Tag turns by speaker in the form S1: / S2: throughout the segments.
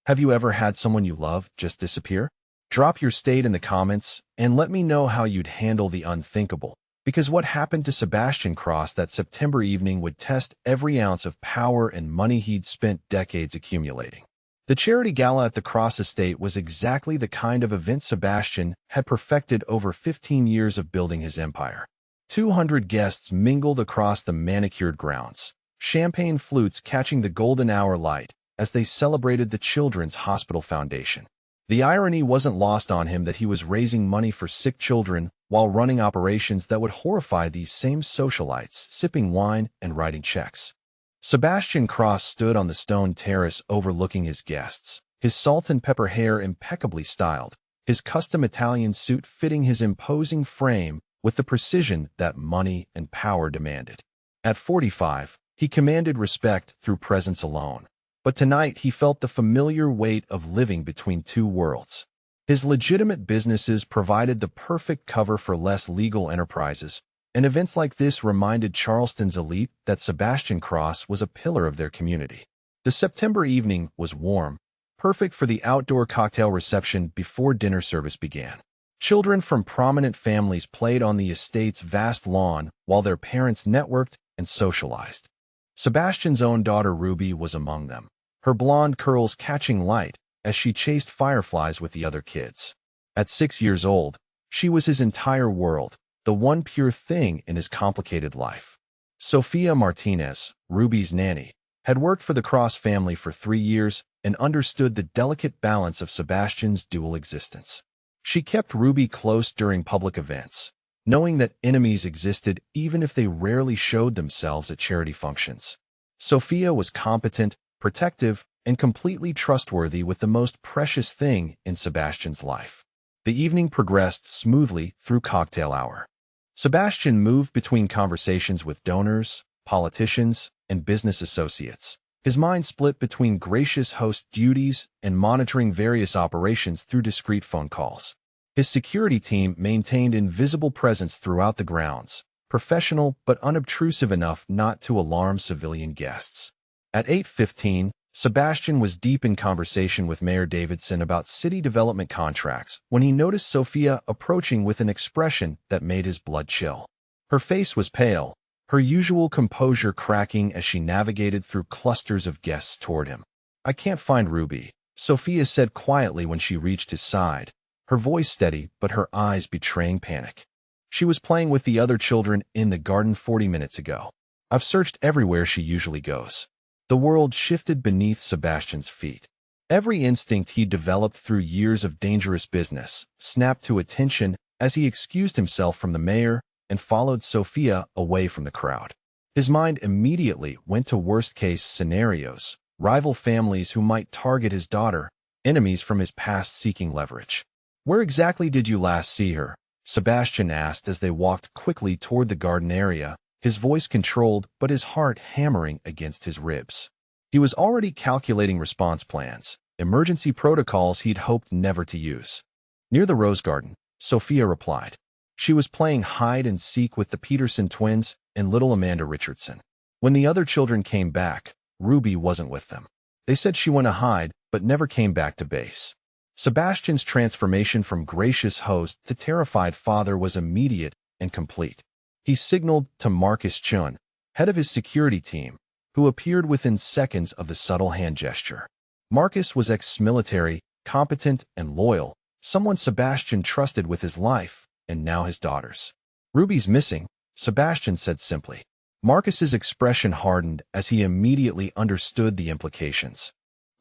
S1: Have you ever had someone you love just disappear? Drop your state in the comments and let me know how you'd handle the unthinkable, because what happened to Sebastian Cross that September evening would test every ounce of power and money he'd spent decades accumulating. The charity gala at the Cross estate was exactly the kind of event Sebastian had perfected over 15 years of building his empire. 200 guests mingled across the manicured grounds, champagne flutes catching the golden hour light as they celebrated the Children's Hospital Foundation. The irony wasn't lost on him that he was raising money for sick children while running operations that would horrify these same socialites, sipping wine and writing checks. Sebastian Cross stood on the stone terrace overlooking his guests, his salt and pepper hair impeccably styled, his custom Italian suit fitting his imposing frame with the precision that money and power demanded. At 45, he commanded respect through presence alone. But tonight he felt the familiar weight of living between two worlds. His legitimate businesses provided the perfect cover for less legal enterprises, and events like this reminded Charleston's elite that Sebastian Cross was a pillar of their community. The September evening was warm, perfect for the outdoor cocktail reception before dinner service began. Children from prominent families played on the estate's vast lawn while their parents networked and socialized. Sebastian's own daughter Ruby was among them, her blonde curls catching light as she chased fireflies with the other kids. At 6 years old, she was his entire world, the one pure thing in his complicated life. Sophia Martinez, Ruby's nanny, had worked for the Cross family for 3 years and understood the delicate balance of Sebastian's dual existence. She kept Ruby close during public events, knowing that enemies existed even if they rarely showed themselves at charity functions. Sophia was competent, protective, and completely trustworthy with the most precious thing in Sebastian's life. The evening progressed smoothly through cocktail hour. Sebastian moved between conversations with donors, politicians, and business associates, his mind split between gracious host duties and monitoring various operations through discreet phone calls. His security team maintained invisible presence throughout the grounds, professional but unobtrusive enough not to alarm civilian guests. At 8:15, Sebastian was deep in conversation with Mayor Davidson about city development contracts when he noticed Sophia approaching with an expression that made his blood chill. Her face was pale, her usual composure cracking as she navigated through clusters of guests toward him. "I can't find Ruby," Sophia said quietly when she reached his side, her voice steady but her eyes betraying panic. "She was playing with the other children in the garden 40 minutes ago. I've searched everywhere she usually goes." The world shifted beneath Sebastian's feet. Every instinct he developed through years of dangerous business snapped to attention as he excused himself from the mayor and followed Sophia away from the crowd. His mind immediately went to worst-case scenarios, rival families who might target his daughter, enemies from his past seeking leverage. "Where exactly did you last see her?" Sebastian asked as they walked quickly toward the garden area, his voice controlled but his heart hammering against his ribs. He was already calculating response plans, emergency protocols he'd hoped never to use. "Near the rose garden," Sophia replied. She was playing hide and seek with the Peterson twins and little Amanda Richardson. When the other children came back, Ruby wasn't with them. They said she went to hide but never came back to base. Sebastian's transformation from gracious host to terrified father was immediate and complete. He signaled to Marcus Chun, head of his security team, who appeared within seconds of the subtle hand gesture. Marcus was ex-military, competent, and loyal, someone Sebastian trusted with his life, and now his daughters. "Ruby's missing," Sebastian said simply. Marcus's expression hardened as he immediately understood the implications.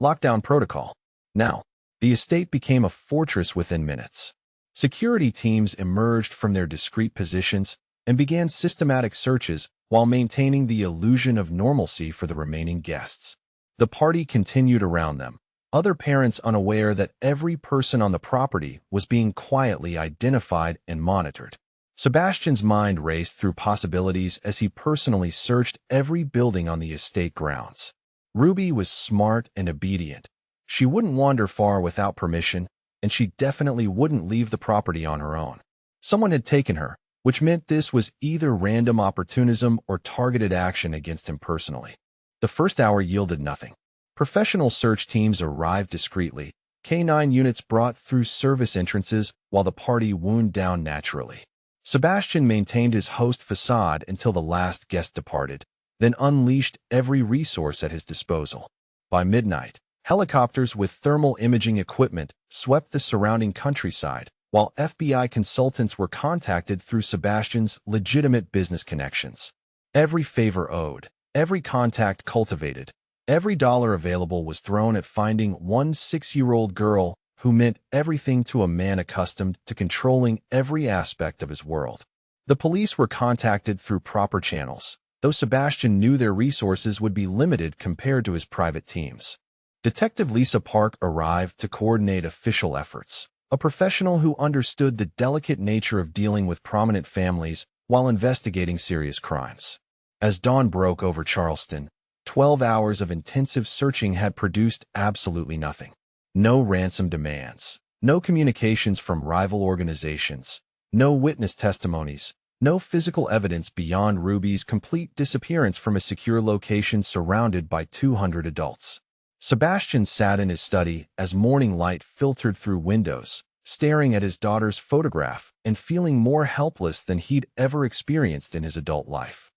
S1: Lockdown protocol. Now, the estate became a fortress within minutes. Security teams emerged from their discreet positions and began systematic searches while maintaining the illusion of normalcy for the remaining guests. The party continued around them, other parents unaware that every person on the property was being quietly identified and monitored. Sebastian's mind raced through possibilities as he personally searched every building on the estate grounds. Ruby was smart and obedient. She wouldn't wander far without permission, and she definitely wouldn't leave the property on her own. Someone had taken her, which meant this was either random opportunism or targeted action against him personally. The first hour yielded nothing. Professional search teams arrived discreetly. K-9 units brought through service entrances while the party wound down naturally. Sebastian maintained his host facade until the last guest departed, then unleashed every resource at his disposal. By midnight, helicopters with thermal imaging equipment swept the surrounding countryside, while FBI consultants were contacted through Sebastian's legitimate business connections. Every favor owed, every contact cultivated, every dollar available was thrown at finding one 6-year-old girl who meant everything to a man accustomed to controlling every aspect of his world. The police were contacted through proper channels, though Sebastian knew their resources would be limited compared to his private teams. Detective Lisa Park arrived to coordinate official efforts, a professional who understood the delicate nature of dealing with prominent families while investigating serious crimes. As dawn broke over Charleston, 12 hours of intensive searching had produced absolutely nothing. No ransom demands, no communications from rival organizations, no witness testimonies, no physical evidence beyond Ruby's complete disappearance from a secure location surrounded by 200 adults. Sebastian sat in his study as morning light filtered through windows, staring at his daughter's photograph and feeling more helpless than he'd ever experienced in his adult life.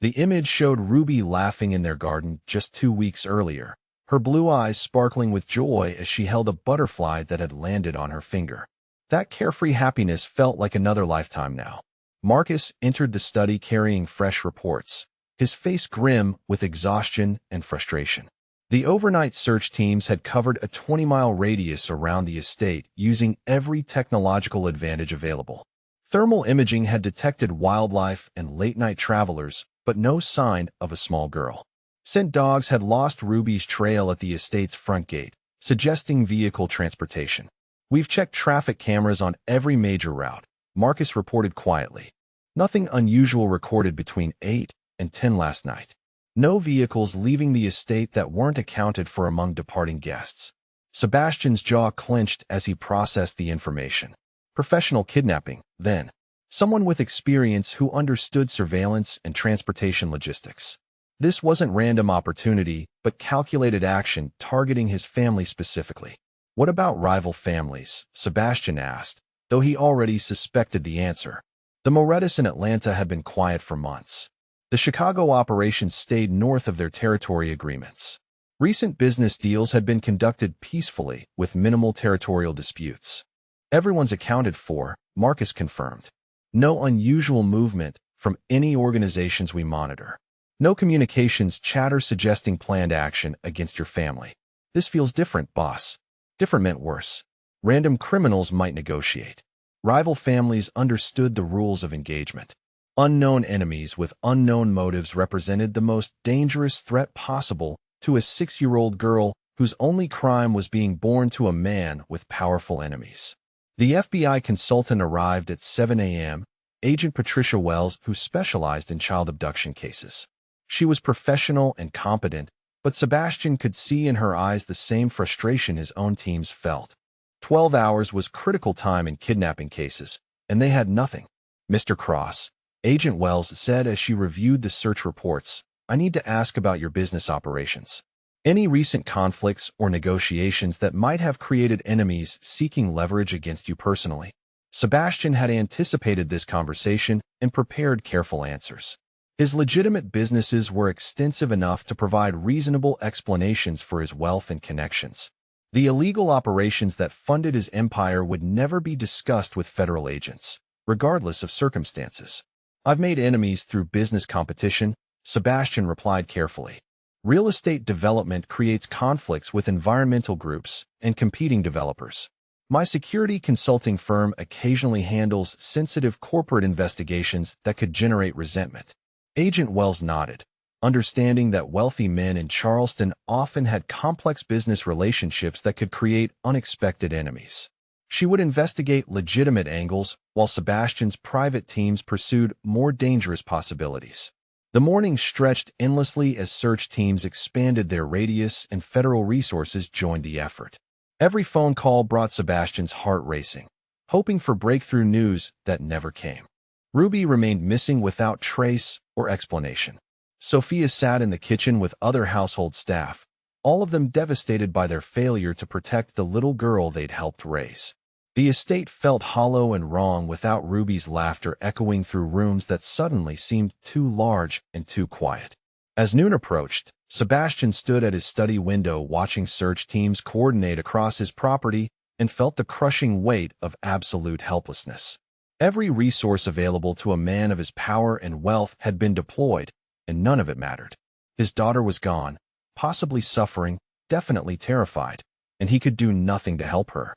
S1: The image showed Ruby laughing in their garden just 2 weeks earlier, her blue eyes sparkling with joy as she held a butterfly that had landed on her finger. That carefree happiness felt like another lifetime now. Marcus entered the study carrying fresh reports, his face grim with exhaustion and frustration. The overnight search teams had covered a 20-mile radius around the estate using every technological advantage available. Thermal imaging had detected wildlife and late-night travelers, but no sign of a small girl. Scent dogs had lost Ruby's trail at the estate's front gate, suggesting vehicle transportation. "We've checked traffic cameras on every major route," Marcus reported quietly. "Nothing unusual recorded between 8 and 10 last night. No vehicles leaving the estate that weren't accounted for among departing guests." Sebastian's jaw clenched as he processed the information. Professional kidnapping, then. Someone with experience who understood surveillance and transportation logistics. This wasn't random opportunity, but calculated action targeting his family specifically. "What about rival families?" Sebastian asked, though he already suspected the answer. The Morettas in Atlanta had been quiet for months. The Chicago operations stayed north of their territory agreements. Recent business deals had been conducted peacefully, with minimal territorial disputes. "Everyone's accounted for," Marcus confirmed. "No unusual movement from any organizations we monitor. No communications chatter suggesting planned action against your family." "This feels different, boss." Different meant worse. Random criminals might negotiate. Rival families understood the rules of engagement. Unknown enemies with unknown motives represented the most dangerous threat possible to a 6-year-old girl whose only crime was being born to a man with powerful enemies. The FBI consultant arrived at 7 a.m., Agent Patricia Wells, who specialized in child abduction cases. She was professional and competent, but Sebastian could see in her eyes the same frustration his own teams felt. 12 hours was critical time in kidnapping cases, and they had nothing. "Mr. Cross," Agent Wells said as she reviewed the search reports, "I need to ask about your business operations. Any recent conflicts or negotiations that might have created enemies seeking leverage against you personally?" Sebastian had anticipated this conversation and prepared careful answers. His legitimate businesses were extensive enough to provide reasonable explanations for his wealth and connections. The illegal operations that funded his empire would never be discussed with federal agents, regardless of circumstances. "I've made enemies through business competition," Sebastian replied carefully. "Real estate development creates conflicts with environmental groups and competing developers. My security consulting firm occasionally handles sensitive corporate investigations that could generate resentment." Agent Wells nodded, understanding that wealthy men in Charleston often had complex business relationships that could create unexpected enemies. She would investigate legitimate angles, while Sebastian's private teams pursued more dangerous possibilities. The morning stretched endlessly as search teams expanded their radius and federal resources joined the effort. Every phone call brought Sebastian's heart racing, hoping for breakthrough news that never came. Ruby remained missing without trace or explanation. Sophia sat in the kitchen with other household staff, all of them devastated by their failure to protect the little girl they'd helped raise. The estate felt hollow and wrong without Ruby's laughter echoing through rooms that suddenly seemed too large and too quiet. As noon approached, Sebastian stood at his study window watching search teams coordinate across his property and felt the crushing weight of absolute helplessness. Every resource available to a man of his power and wealth had been deployed, and none of it mattered. His daughter was gone, possibly suffering, definitely terrified, and he could do nothing to help her.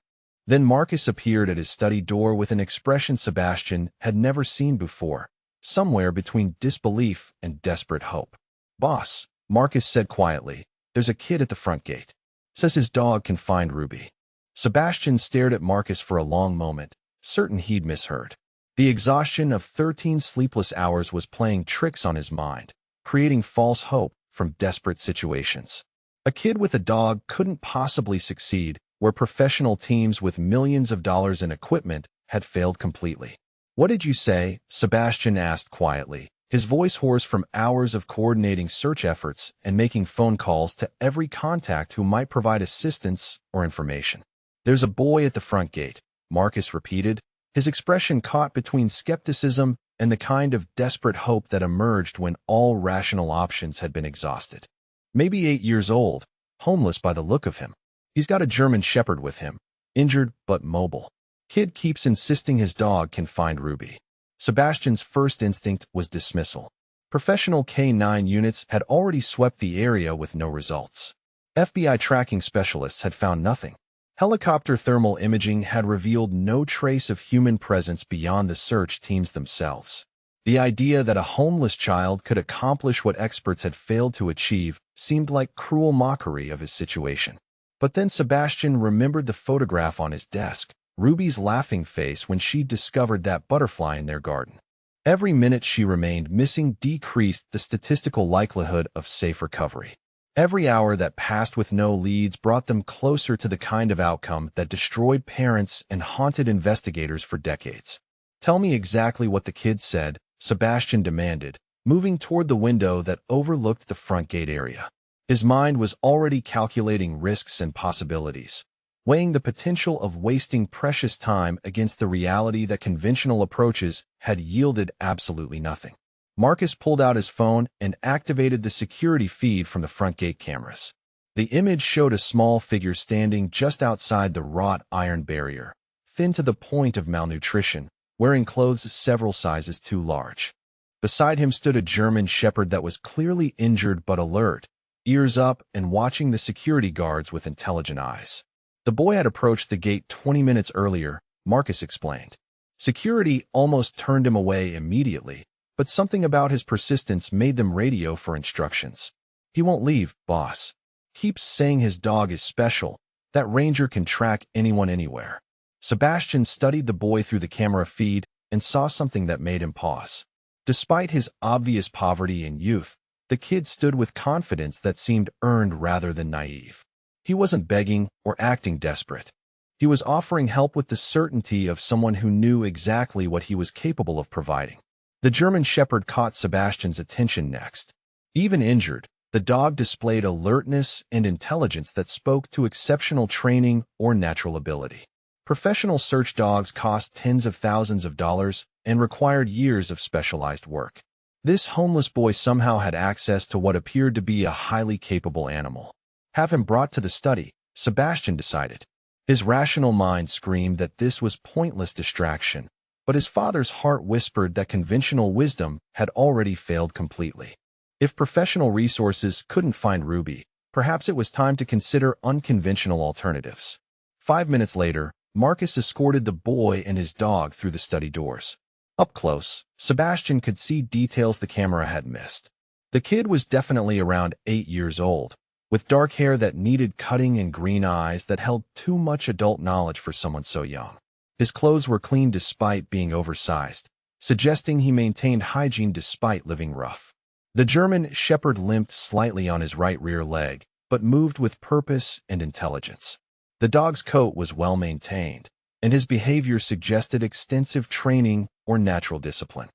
S1: Then Marcus appeared at his study door with an expression Sebastian had never seen before, somewhere between disbelief and desperate hope. "Boss," Marcus said quietly, "there's a kid at the front gate. Says his dog can find Ruby." Sebastian stared at Marcus for a long moment, certain he'd misheard. The exhaustion of 13 sleepless hours was playing tricks on his mind, creating false hope from desperate situations. A kid with a dog couldn't possibly succeed where professional teams with millions of dollars in equipment had failed completely. "What did you say?" Sebastian asked quietly, his voice hoarse from hours of coordinating search efforts and making phone calls to every contact who might provide assistance or information. "There's a boy at the front gate," Marcus repeated, his expression caught between skepticism and the kind of desperate hope that emerged when all rational options had been exhausted. "Maybe 8 years old, homeless by the look of him. He's got a German Shepherd with him, injured but mobile. Kid keeps insisting his dog can find Ruby." Sebastian's first instinct was dismissal. Professional K-9 units had already swept the area with no results. FBI tracking specialists had found nothing. Helicopter thermal imaging had revealed no trace of human presence beyond the search teams themselves. The idea that a homeless child could accomplish what experts had failed to achieve seemed like cruel mockery of his situation. But then Sebastian remembered the photograph on his desk, Ruby's laughing face when she discovered that butterfly in their garden. Every minute she remained missing decreased the statistical likelihood of safe recovery. Every hour that passed with no leads brought them closer to the kind of outcome that destroyed parents and haunted investigators for decades. "Tell me exactly what the kid said," Sebastian demanded, moving toward the window that overlooked the front gate area. His mind was already calculating risks and possibilities, weighing the potential of wasting precious time against the reality that conventional approaches had yielded absolutely nothing. Marcus pulled out his phone and activated the security feed from the front gate cameras. The image showed a small figure standing just outside the wrought iron barrier, thin to the point of malnutrition, wearing clothes several sizes too large. Beside him stood a German Shepherd that was clearly injured but alert, ears up and watching the security guards with intelligent eyes. The boy had approached the gate 20 minutes earlier, Marcus explained. Security almost turned him away immediately, but something about his persistence made them radio for instructions. "He won't leave, boss. Keeps saying his dog is special. That ranger can track anyone anywhere." Sebastian studied the boy through the camera feed and saw something that made him pause. Despite his obvious poverty and youth, the kid stood with confidence that seemed earned rather than naive. He wasn't begging or acting desperate. He was offering help with the certainty of someone who knew exactly what he was capable of providing. The German Shepherd caught Sebastian's attention next. Even injured, the dog displayed alertness and intelligence that spoke to exceptional training or natural ability. Professional search dogs cost tens of thousands of dollars and required years of specialized work. This homeless boy somehow had access to what appeared to be a highly capable animal. Have him brought to the study, Sebastian decided. His rational mind screamed that this was pointless distraction, but his father's heart whispered that conventional wisdom had already failed completely. If professional resources couldn't find Ruby, perhaps it was time to consider unconventional alternatives. 5 minutes later, Marcus escorted the boy and his dog through the study doors. Up close, Sebastian could see details the camera had missed. The kid was definitely around 8 years old, with dark hair that needed cutting and green eyes that held too much adult knowledge for someone so young. His clothes were clean despite being oversized, suggesting he maintained hygiene despite living rough. The German Shepherd limped slightly on his right rear leg, but moved with purpose and intelligence. The dog's coat was well maintained, and his behavior suggested extensive training or natural discipline.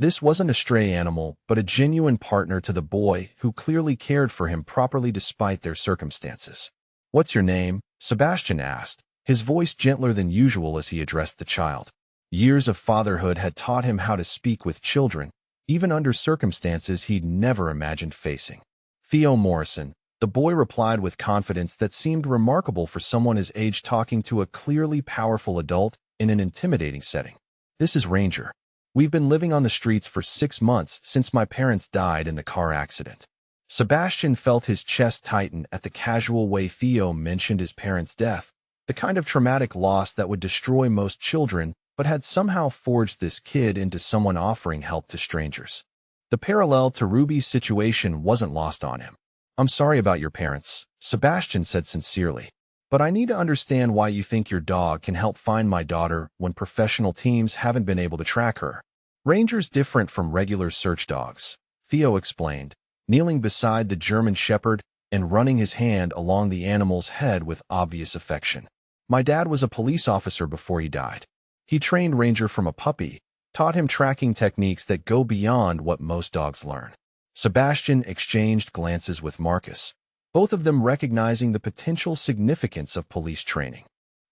S1: This wasn't a stray animal, but a genuine partner to the boy who clearly cared for him properly despite their circumstances. "What's your name?" Sebastian asked, his voice gentler than usual as he addressed the child. Years of fatherhood had taught him how to speak with children, even under circumstances he'd never imagined facing. "Theo Morrison," the boy replied with confidence that seemed remarkable for someone his age talking to a clearly powerful adult in an intimidating setting. "This is Ranger. We've been living on the streets for 6 months since my parents died in the car accident." Sebastian felt his chest tighten at the casual way Theo mentioned his parents' death, the kind of traumatic loss that would destroy most children, but had somehow forged this kid into someone offering help to strangers. The parallel to Ruby's situation wasn't lost on him. "I'm sorry about your parents," Sebastian said sincerely, "but I need to understand why you think your dog can help find my daughter when professional teams haven't been able to track her." "Ranger's different from regular search dogs," Theo explained, kneeling beside the German Shepherd and running his hand along the animal's head with obvious affection. "My dad was a police officer before he died. He trained Ranger from a puppy, taught him tracking techniques that go beyond what most dogs learn." Sebastian exchanged glances with Marcus, both of them recognizing the potential significance of police training.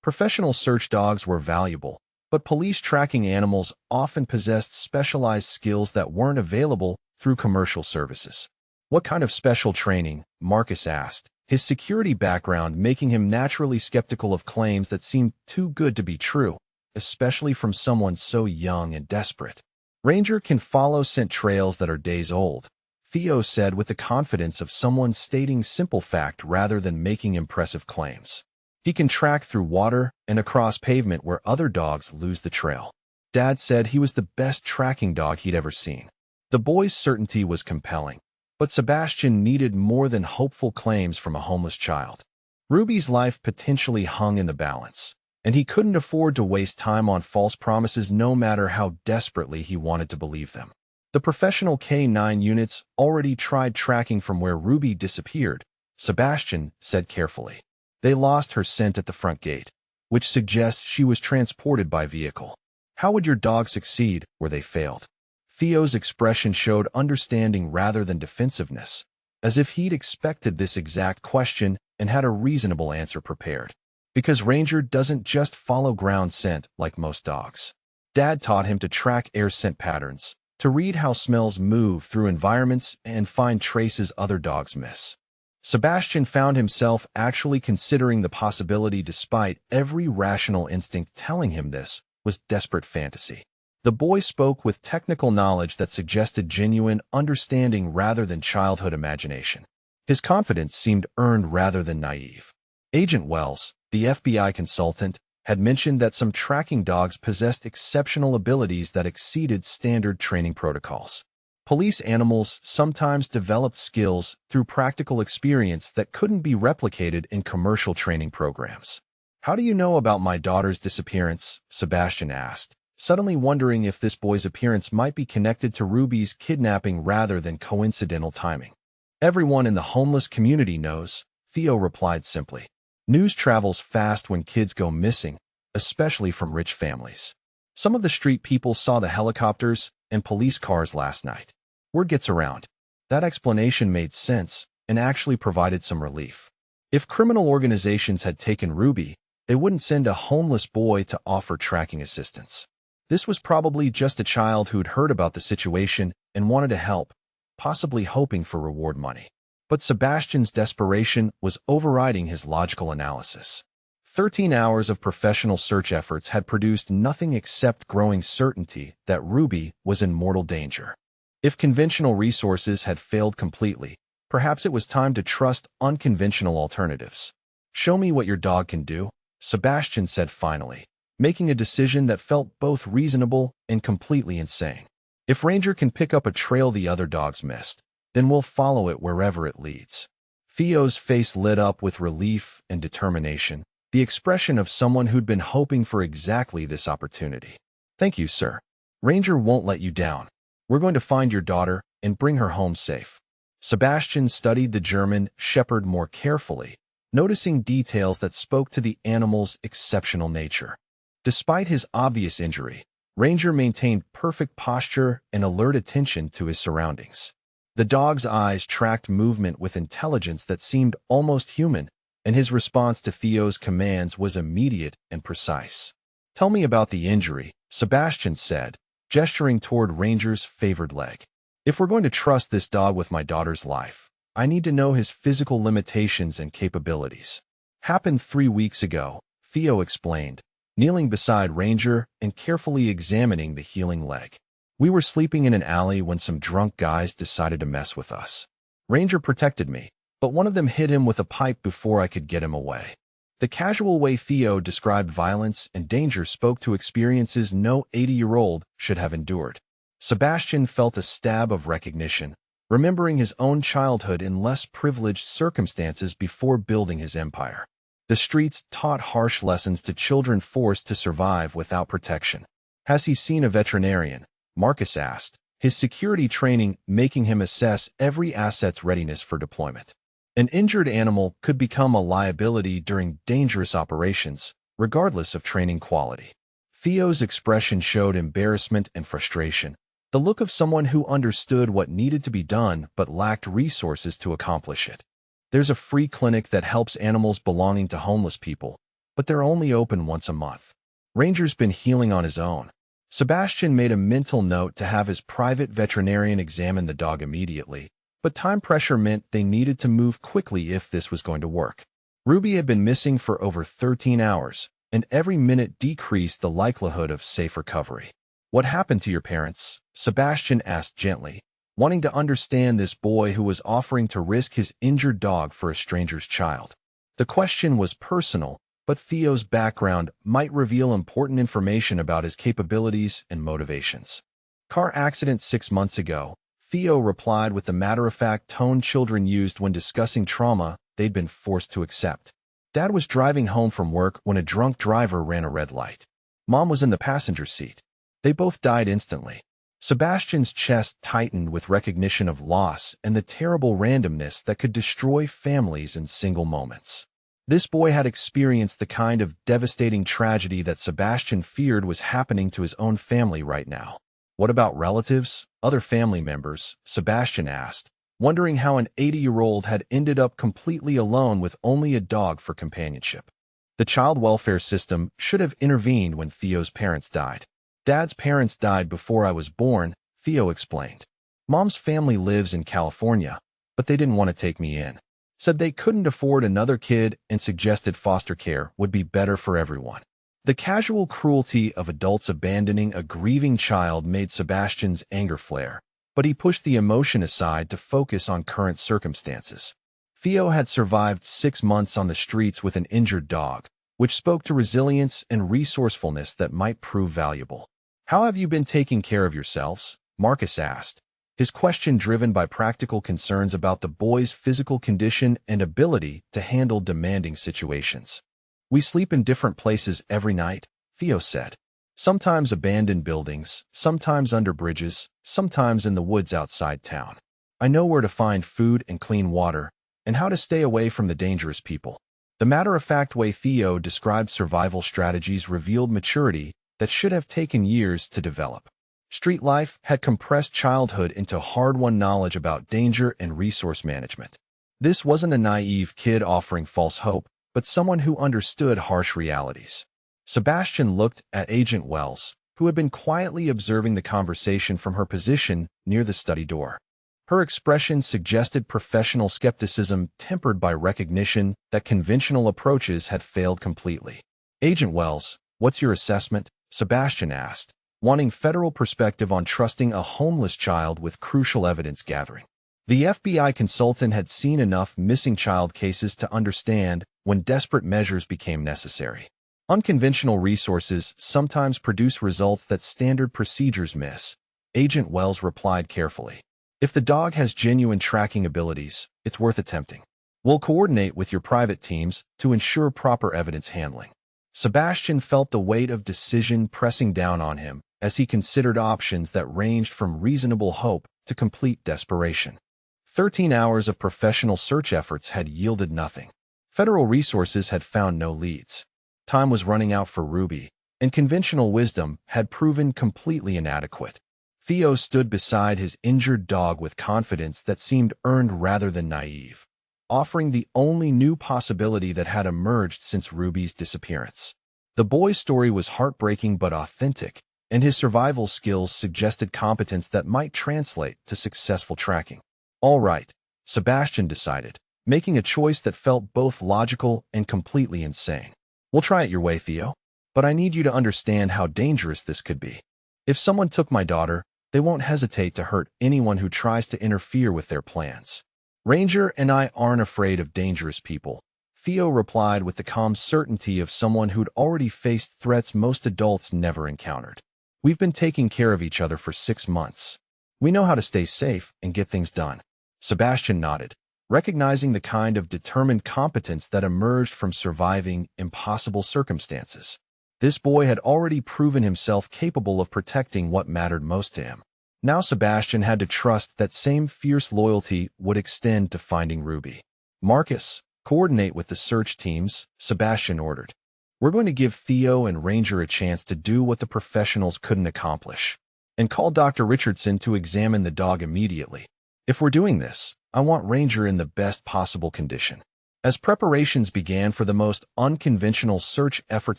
S1: Professional search dogs were valuable, but police tracking animals often possessed specialized skills that weren't available through commercial services. "What kind of special training?" Marcus asked, his security background making him naturally skeptical of claims that seemed too good to be true, especially from someone so young and desperate. "Ranger can follow scent trails that are days old," Theo said with the confidence of someone stating simple fact rather than making impressive claims. "He can track through water and across pavement where other dogs lose the trail." Dad said he was the best tracking dog he'd ever seen. The boy's certainty was compelling, but Sebastian needed more than hopeful claims from a homeless child. Ruby's life potentially hung in the balance, and he couldn't afford to waste time on false promises no matter how desperately he wanted to believe them. The professional K9 units already tried tracking from where Ruby disappeared, Sebastian said carefully. "They lost her scent at the front gate, which suggests she was transported by vehicle. How would your dog succeed where they failed?" Theo's expression showed understanding rather than defensiveness, as if he'd expected this exact question and had a reasonable answer prepared. "Because Ranger doesn't just follow ground scent like most dogs. Dad taught him to track air scent patterns, to read how smells move through environments and find traces other dogs miss." Sebastian found himself actually considering the possibility despite every rational instinct telling him this was desperate fantasy. The boy spoke with technical knowledge that suggested genuine understanding rather than childhood imagination. His confidence seemed earned rather than naive. Agent Wells, the FBI consultant, had mentioned that some tracking dogs possessed exceptional abilities that exceeded standard training protocols. Police animals sometimes developed skills through practical experience that couldn't be replicated in commercial training programs. "How do you know about my daughter's disappearance?" Sebastian asked, suddenly wondering if this boy's appearance might be connected to Ruby's kidnapping rather than coincidental timing. "Everyone in the homeless community knows," Theo replied simply. "News travels fast when kids go missing, especially from rich families. Some of the street people saw the helicopters and police cars last night. Word gets around." That explanation made sense and actually provided some relief. If criminal organizations had taken Ruby, they wouldn't send a homeless boy to offer tracking assistance. This was probably just a child who'd heard about the situation and wanted to help, possibly hoping for reward money. But Sebastian's desperation was overriding his logical analysis. 13 hours of professional search efforts had produced nothing except growing certainty that Ruby was in mortal danger. If conventional resources had failed completely, perhaps it was time to trust unconventional alternatives. "Show me what your dog can do," Sebastian said finally, making a decision that felt both reasonable and completely insane. "If Ranger can pick up a trail the other dogs missed, then we'll follow it wherever it leads." Theo's face lit up with relief and determination, the expression of someone who'd been hoping for exactly this opportunity. "Thank you, sir. Ranger won't let you down. We're going to find your daughter and bring her home safe." Sebastian studied the German Shepherd more carefully, noticing details that spoke to the animal's exceptional nature. Despite his obvious injury, Ranger maintained perfect posture and alert attention to his surroundings. The dog's eyes tracked movement with intelligence that seemed almost human, and his response to Theo's commands was immediate and precise. "Tell me about the injury," Sebastian said, gesturing toward Ranger's favored leg. "If we're going to trust this dog with my daughter's life, I need to know his physical limitations and capabilities." "Happened 3 weeks ago," Theo explained, kneeling beside Ranger and carefully examining the healing leg. "We were sleeping in an alley when some drunk guys decided to mess with us. Ranger protected me, but one of them hit him with a pipe before I could get him away." The casual way Theo described violence and danger spoke to experiences no 80-year-old should have endured. Sebastian felt a stab of recognition, remembering his own childhood in less privileged circumstances before building his empire. The streets taught harsh lessons to children forced to survive without protection. "Has he seen a veterinarian?" Marcus asked, his security training making him assess every asset's readiness for deployment. An injured animal could become a liability during dangerous operations, regardless of training quality. Theo's expression showed embarrassment and frustration, the look of someone who understood what needed to be done but lacked resources to accomplish it. "There's a free clinic that helps animals belonging to homeless people, but they're only open once a month. Ranger's been healing on his own." Sebastian made a mental note to have his private veterinarian examine the dog immediately, but time pressure meant they needed to move quickly if this was going to work. Ruby had been missing for over 13 hours, and every minute decreased the likelihood of safe recovery. "What happened to your parents?" Sebastian asked gently, wanting to understand this boy who was offering to risk his injured dog for a stranger's child. The question was personal, but Theo's background might reveal important information about his capabilities and motivations. "Car accident 6 months ago," Theo replied with the matter-of-fact tone children used when discussing trauma they'd been forced to accept. "Dad was driving home from work when a drunk driver ran a red light. Mom was in the passenger seat. They both died instantly." Sebastian's chest tightened with recognition of loss and the terrible randomness that could destroy families in single moments. This boy had experienced the kind of devastating tragedy that Sebastian feared was happening to his own family right now. "What about relatives, other family members?" Sebastian asked, wondering how an 80-year-old had ended up completely alone with only a dog for companionship. "The child welfare system should have intervened when Theo's parents died. Dad's parents died before I was born," Theo explained. "Mom's family lives in California, but they didn't want to take me in. Said they couldn't afford another kid and suggested foster care would be better for everyone." The casual cruelty of adults abandoning a grieving child made Sebastian's anger flare, but he pushed the emotion aside to focus on current circumstances. Theo had survived 6 months on the streets with an injured dog, which spoke to resilience and resourcefulness that might prove valuable. "How have you been taking care of yourselves?" Marcus asked, his question driven by practical concerns about the boy's physical condition and ability to handle demanding situations. "We sleep in different places every night," Theo said. "Sometimes abandoned buildings, sometimes under bridges, sometimes in the woods outside town. I know where to find food and clean water, and how to stay away from the dangerous people." The matter-of-fact way Theo described survival strategies revealed maturity that should have taken years to develop. Street life had compressed childhood into hard-won knowledge about danger and resource management. This wasn't a naive kid offering false hope, but someone who understood harsh realities. Sebastian looked at Agent Wells, who had been quietly observing the conversation from her position near the study door. Her expression suggested professional skepticism tempered by recognition that conventional approaches had failed completely. "Agent Wells, what's your assessment?" Sebastian asked, wanting federal perspective on trusting a homeless child with crucial evidence gathering. The FBI consultant had seen enough missing child cases to understand when desperate measures became necessary. Unconventional resources sometimes produce results that standard procedures miss, Agent Wells replied carefully. "If the dog has genuine tracking abilities, it's worth attempting. We'll coordinate with your private teams to ensure proper evidence handling." Sebastian felt the weight of decision pressing down on him as he considered options that ranged from reasonable hope to complete desperation. 13 hours of professional search efforts had yielded nothing. Federal resources had found no leads. Time was running out for Ruby, and conventional wisdom had proven completely inadequate. Theo stood beside his injured dog with confidence that seemed earned rather than naive, offering the only new possibility that had emerged since Ruby's disappearance. The boy's story was heartbreaking but authentic, and his survival skills suggested competence that might translate to successful tracking. All right, Sebastian decided, making a choice that felt both logical and completely insane. We'll try it your way, Theo, but I need you to understand how dangerous this could be. If someone took my daughter, they won't hesitate to hurt anyone who tries to interfere with their plans. Ranger and I aren't afraid of dangerous people, Theo replied with the calm certainty of someone who'd already faced threats most adults never encountered. We've been taking care of each other for 6 months. We know how to stay safe and get things done. Sebastian nodded, recognizing the kind of determined competence that emerged from surviving impossible circumstances. This boy had already proven himself capable of protecting what mattered most to him. Now Sebastian had to trust that same fierce loyalty would extend to finding Ruby. Marcus, coordinate with the search teams, Sebastian ordered. We're going to give Theo and Ranger a chance to do what the professionals couldn't accomplish. And call Dr. Richardson to examine the dog immediately. If we're doing this, I want Ranger in the best possible condition. As preparations began for the most unconventional search effort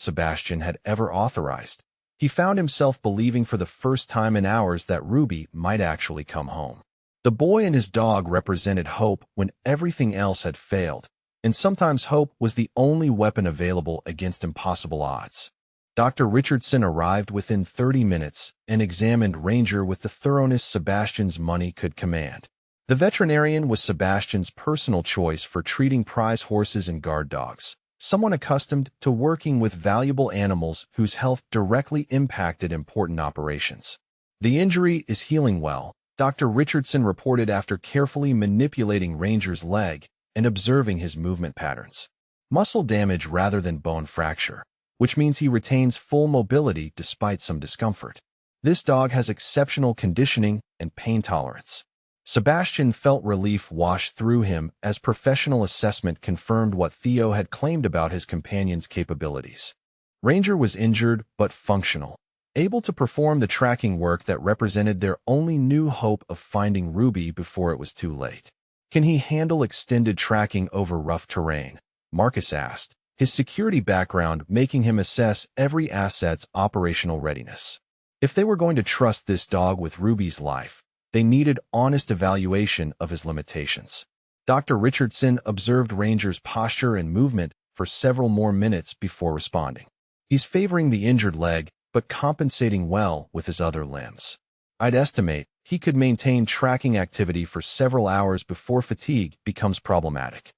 S1: Sebastian had ever authorized, he found himself believing for the first time in hours that Ruby might actually come home. The boy and his dog represented hope when everything else had failed, and sometimes hope was the only weapon available against impossible odds. Dr. Richardson arrived within 30 minutes and examined Ranger with the thoroughness Sebastian's money could command. The veterinarian was Sebastian's personal choice for treating prize horses and guard dogs, someone accustomed to working with valuable animals whose health directly impacted important operations. The injury is healing well, Dr. Richardson reported after carefully manipulating Ranger's leg and observing his movement patterns. Muscle damage rather than bone fracture, which means he retains full mobility despite some discomfort. This dog has exceptional conditioning and pain tolerance. Sebastian felt relief wash through him as professional assessment confirmed what Theo had claimed about his companion's capabilities. Ranger was injured but functional, able to perform the tracking work that represented their only new hope of finding Ruby before it was too late. Can he handle extended tracking over rough terrain? Marcus asked, his security background making him assess every asset's operational readiness. If they were going to trust this dog with Ruby's life, they needed honest evaluation of his limitations. Dr. Richardson observed Ranger's posture and movement for several more minutes before responding. He's favoring the injured leg, but compensating well with his other limbs. I'd estimate he could maintain tracking activity for several hours before fatigue becomes problematic.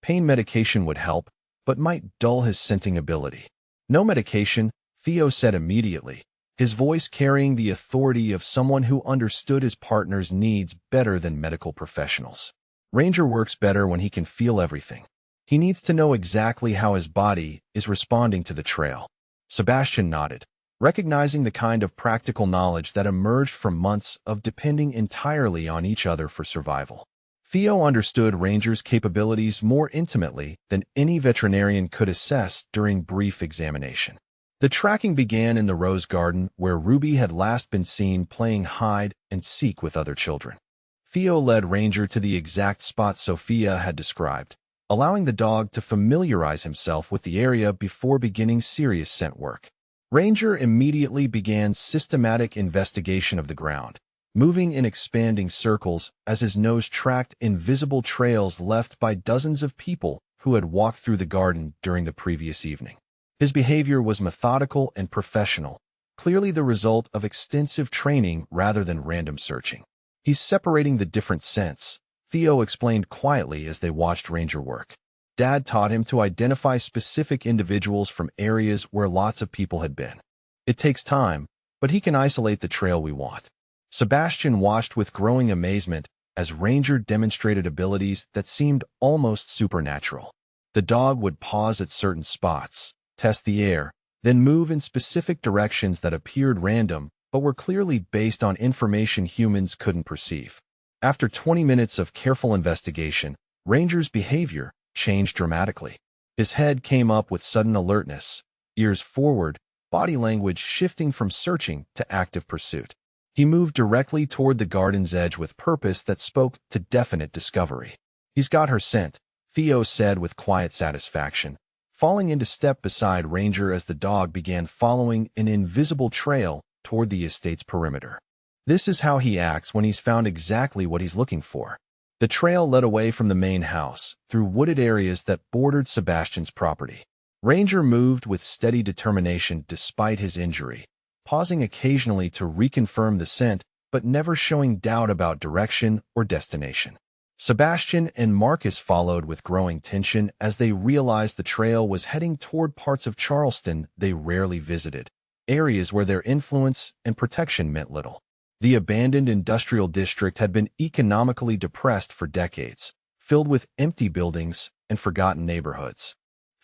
S1: Pain medication would help, but might dull his scenting ability. No medication, Theo said immediately, his voice carrying the authority of someone who understood his partner's needs better than medical professionals. Ranger works better when he can feel everything. He needs to know exactly how his body is responding to the trail. Sebastian nodded, recognizing the kind of practical knowledge that emerged from months of depending entirely on each other for survival. Theo understood Ranger's capabilities more intimately than any veterinarian could assess during brief examination. The tracking began in the rose garden where Ruby had last been seen playing hide and seek with other children. Theo led Ranger to the exact spot Sophia had described, allowing the dog to familiarize himself with the area before beginning serious scent work. Ranger immediately began systematic investigation of the ground, moving in expanding circles as his nose tracked invisible trails left by dozens of people who had walked through the garden during the previous evening. His behavior was methodical and professional, clearly the result of extensive training rather than random searching. He's separating the different scents, Theo explained quietly as they watched Ranger work. Dad taught him to identify specific individuals from areas where lots of people had been. It takes time, but he can isolate the trail we want. Sebastian watched with growing amazement as Ranger demonstrated abilities that seemed almost supernatural. The dog would pause at certain spots, test the air, then move in specific directions that appeared random but were clearly based on information humans couldn't perceive. After 20 minutes of careful investigation, Ranger's behavior changed dramatically. His head came up with sudden alertness, ears forward, body language shifting from searching to active pursuit. He moved directly toward the garden's edge with purpose that spoke to definite discovery. "He's got her scent," Theo said with quiet satisfaction, falling into step beside Ranger as the dog began following an invisible trail toward the estate's perimeter. This is how he acts when he's found exactly what he's looking for. The trail led away from the main house, through wooded areas that bordered Sebastian's property. Ranger moved with steady determination despite his injury, pausing occasionally to reconfirm the scent, but never showing doubt about direction or destination. Sebastian and Marcus followed with growing tension as they realized the trail was heading toward parts of Charleston they rarely visited, areas where their influence and protection meant little. The abandoned industrial district had been economically depressed for decades, filled with empty buildings and forgotten neighborhoods.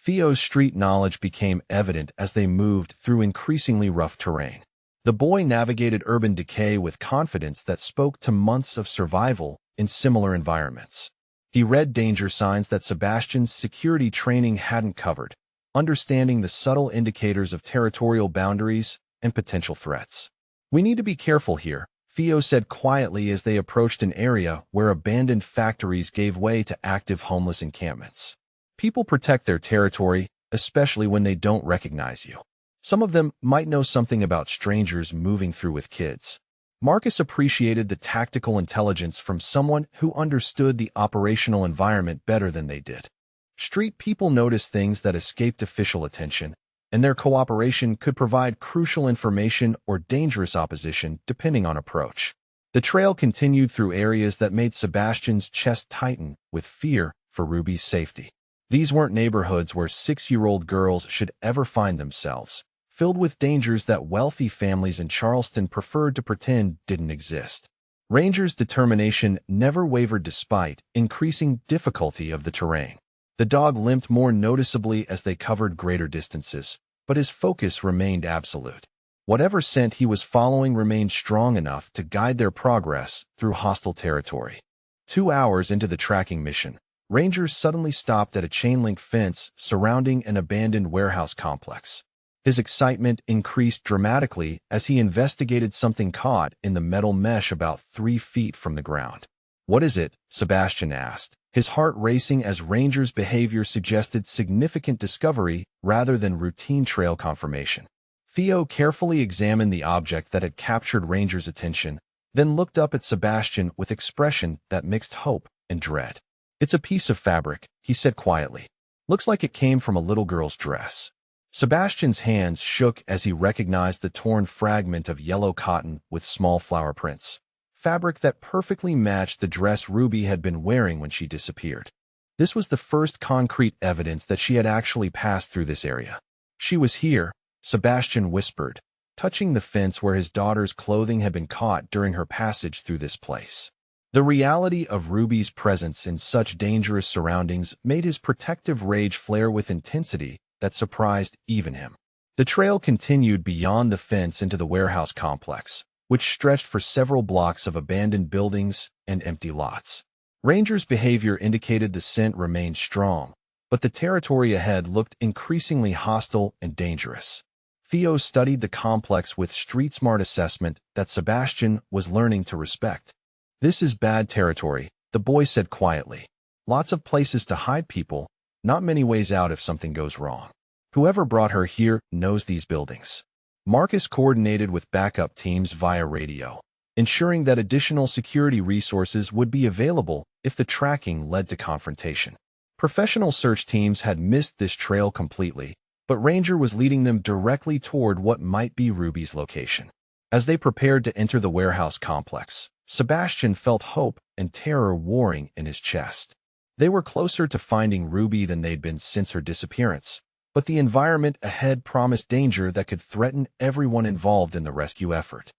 S1: Theo's street knowledge became evident as they moved through increasingly rough terrain. The boy navigated urban decay with confidence that spoke to months of survival in similar environments. He read danger signs that Sebastian's security training hadn't covered, understanding the subtle indicators of territorial boundaries and potential threats. "We need to be careful here," Theo said quietly as they approached an area where abandoned factories gave way to active homeless encampments. People protect their territory, especially when they don't recognize you. Some of them might know something about strangers moving through with kids. Marcus appreciated the tactical intelligence from someone who understood the operational environment better than they did. Street people noticed things that escaped official attention, and their cooperation could provide crucial information or dangerous opposition depending on approach. The trail continued through areas that made Sebastian's chest tighten with fear for Ruby's safety. These weren't neighborhoods where 6-year-old girls should ever find themselves, filled with dangers that wealthy families in Charleston preferred to pretend didn't exist. Ranger's determination never wavered despite increasing difficulty of the terrain. The dog limped more noticeably as they covered greater distances, but his focus remained absolute. Whatever scent he was following remained strong enough to guide their progress through hostile territory. 2 hours into the tracking mission, Ranger suddenly stopped at a chain-link fence surrounding an abandoned warehouse complex. His excitement increased dramatically as he investigated something caught in the metal mesh about 3 feet from the ground. "What is it?" Sebastian asked, his heart racing as Ranger's behavior suggested significant discovery rather than routine trail confirmation. Theo carefully examined the object that had captured Ranger's attention, then looked up at Sebastian with expression that mixed hope and dread. "It's a piece of fabric," he said quietly. "Looks like it came from a little girl's dress." Sebastian's hands shook as he recognized the torn fragment of yellow cotton with small flower prints, fabric that perfectly matched the dress Ruby had been wearing when she disappeared. This was the first concrete evidence that she had actually passed through this area. "She was here," Sebastian whispered, touching the fence where his daughter's clothing had been caught during her passage through this place. The reality of Ruby's presence in such dangerous surroundings made his protective rage flare with intensity that surprised even him. The trail continued beyond the fence into the warehouse complex, which stretched for several blocks of abandoned buildings and empty lots. Ranger's behavior indicated the scent remained strong, but the territory ahead looked increasingly hostile and dangerous. Theo studied the complex with street-smart assessment that Sebastian was learning to respect. "This is bad territory," the boy said quietly. "Lots of places to hide people, not many ways out if something goes wrong. Whoever brought her here knows these buildings." Marcus coordinated with backup teams via radio, ensuring that additional security resources would be available if the tracking led to confrontation. Professional search teams had missed this trail completely, but Ranger was leading them directly toward what might be Ruby's location. As they prepared to enter the warehouse complex, Sebastian felt hope and terror warring in his chest. They were closer to finding Ruby than they'd been since her disappearance, but the environment ahead promised danger that could threaten everyone involved in the rescue effort.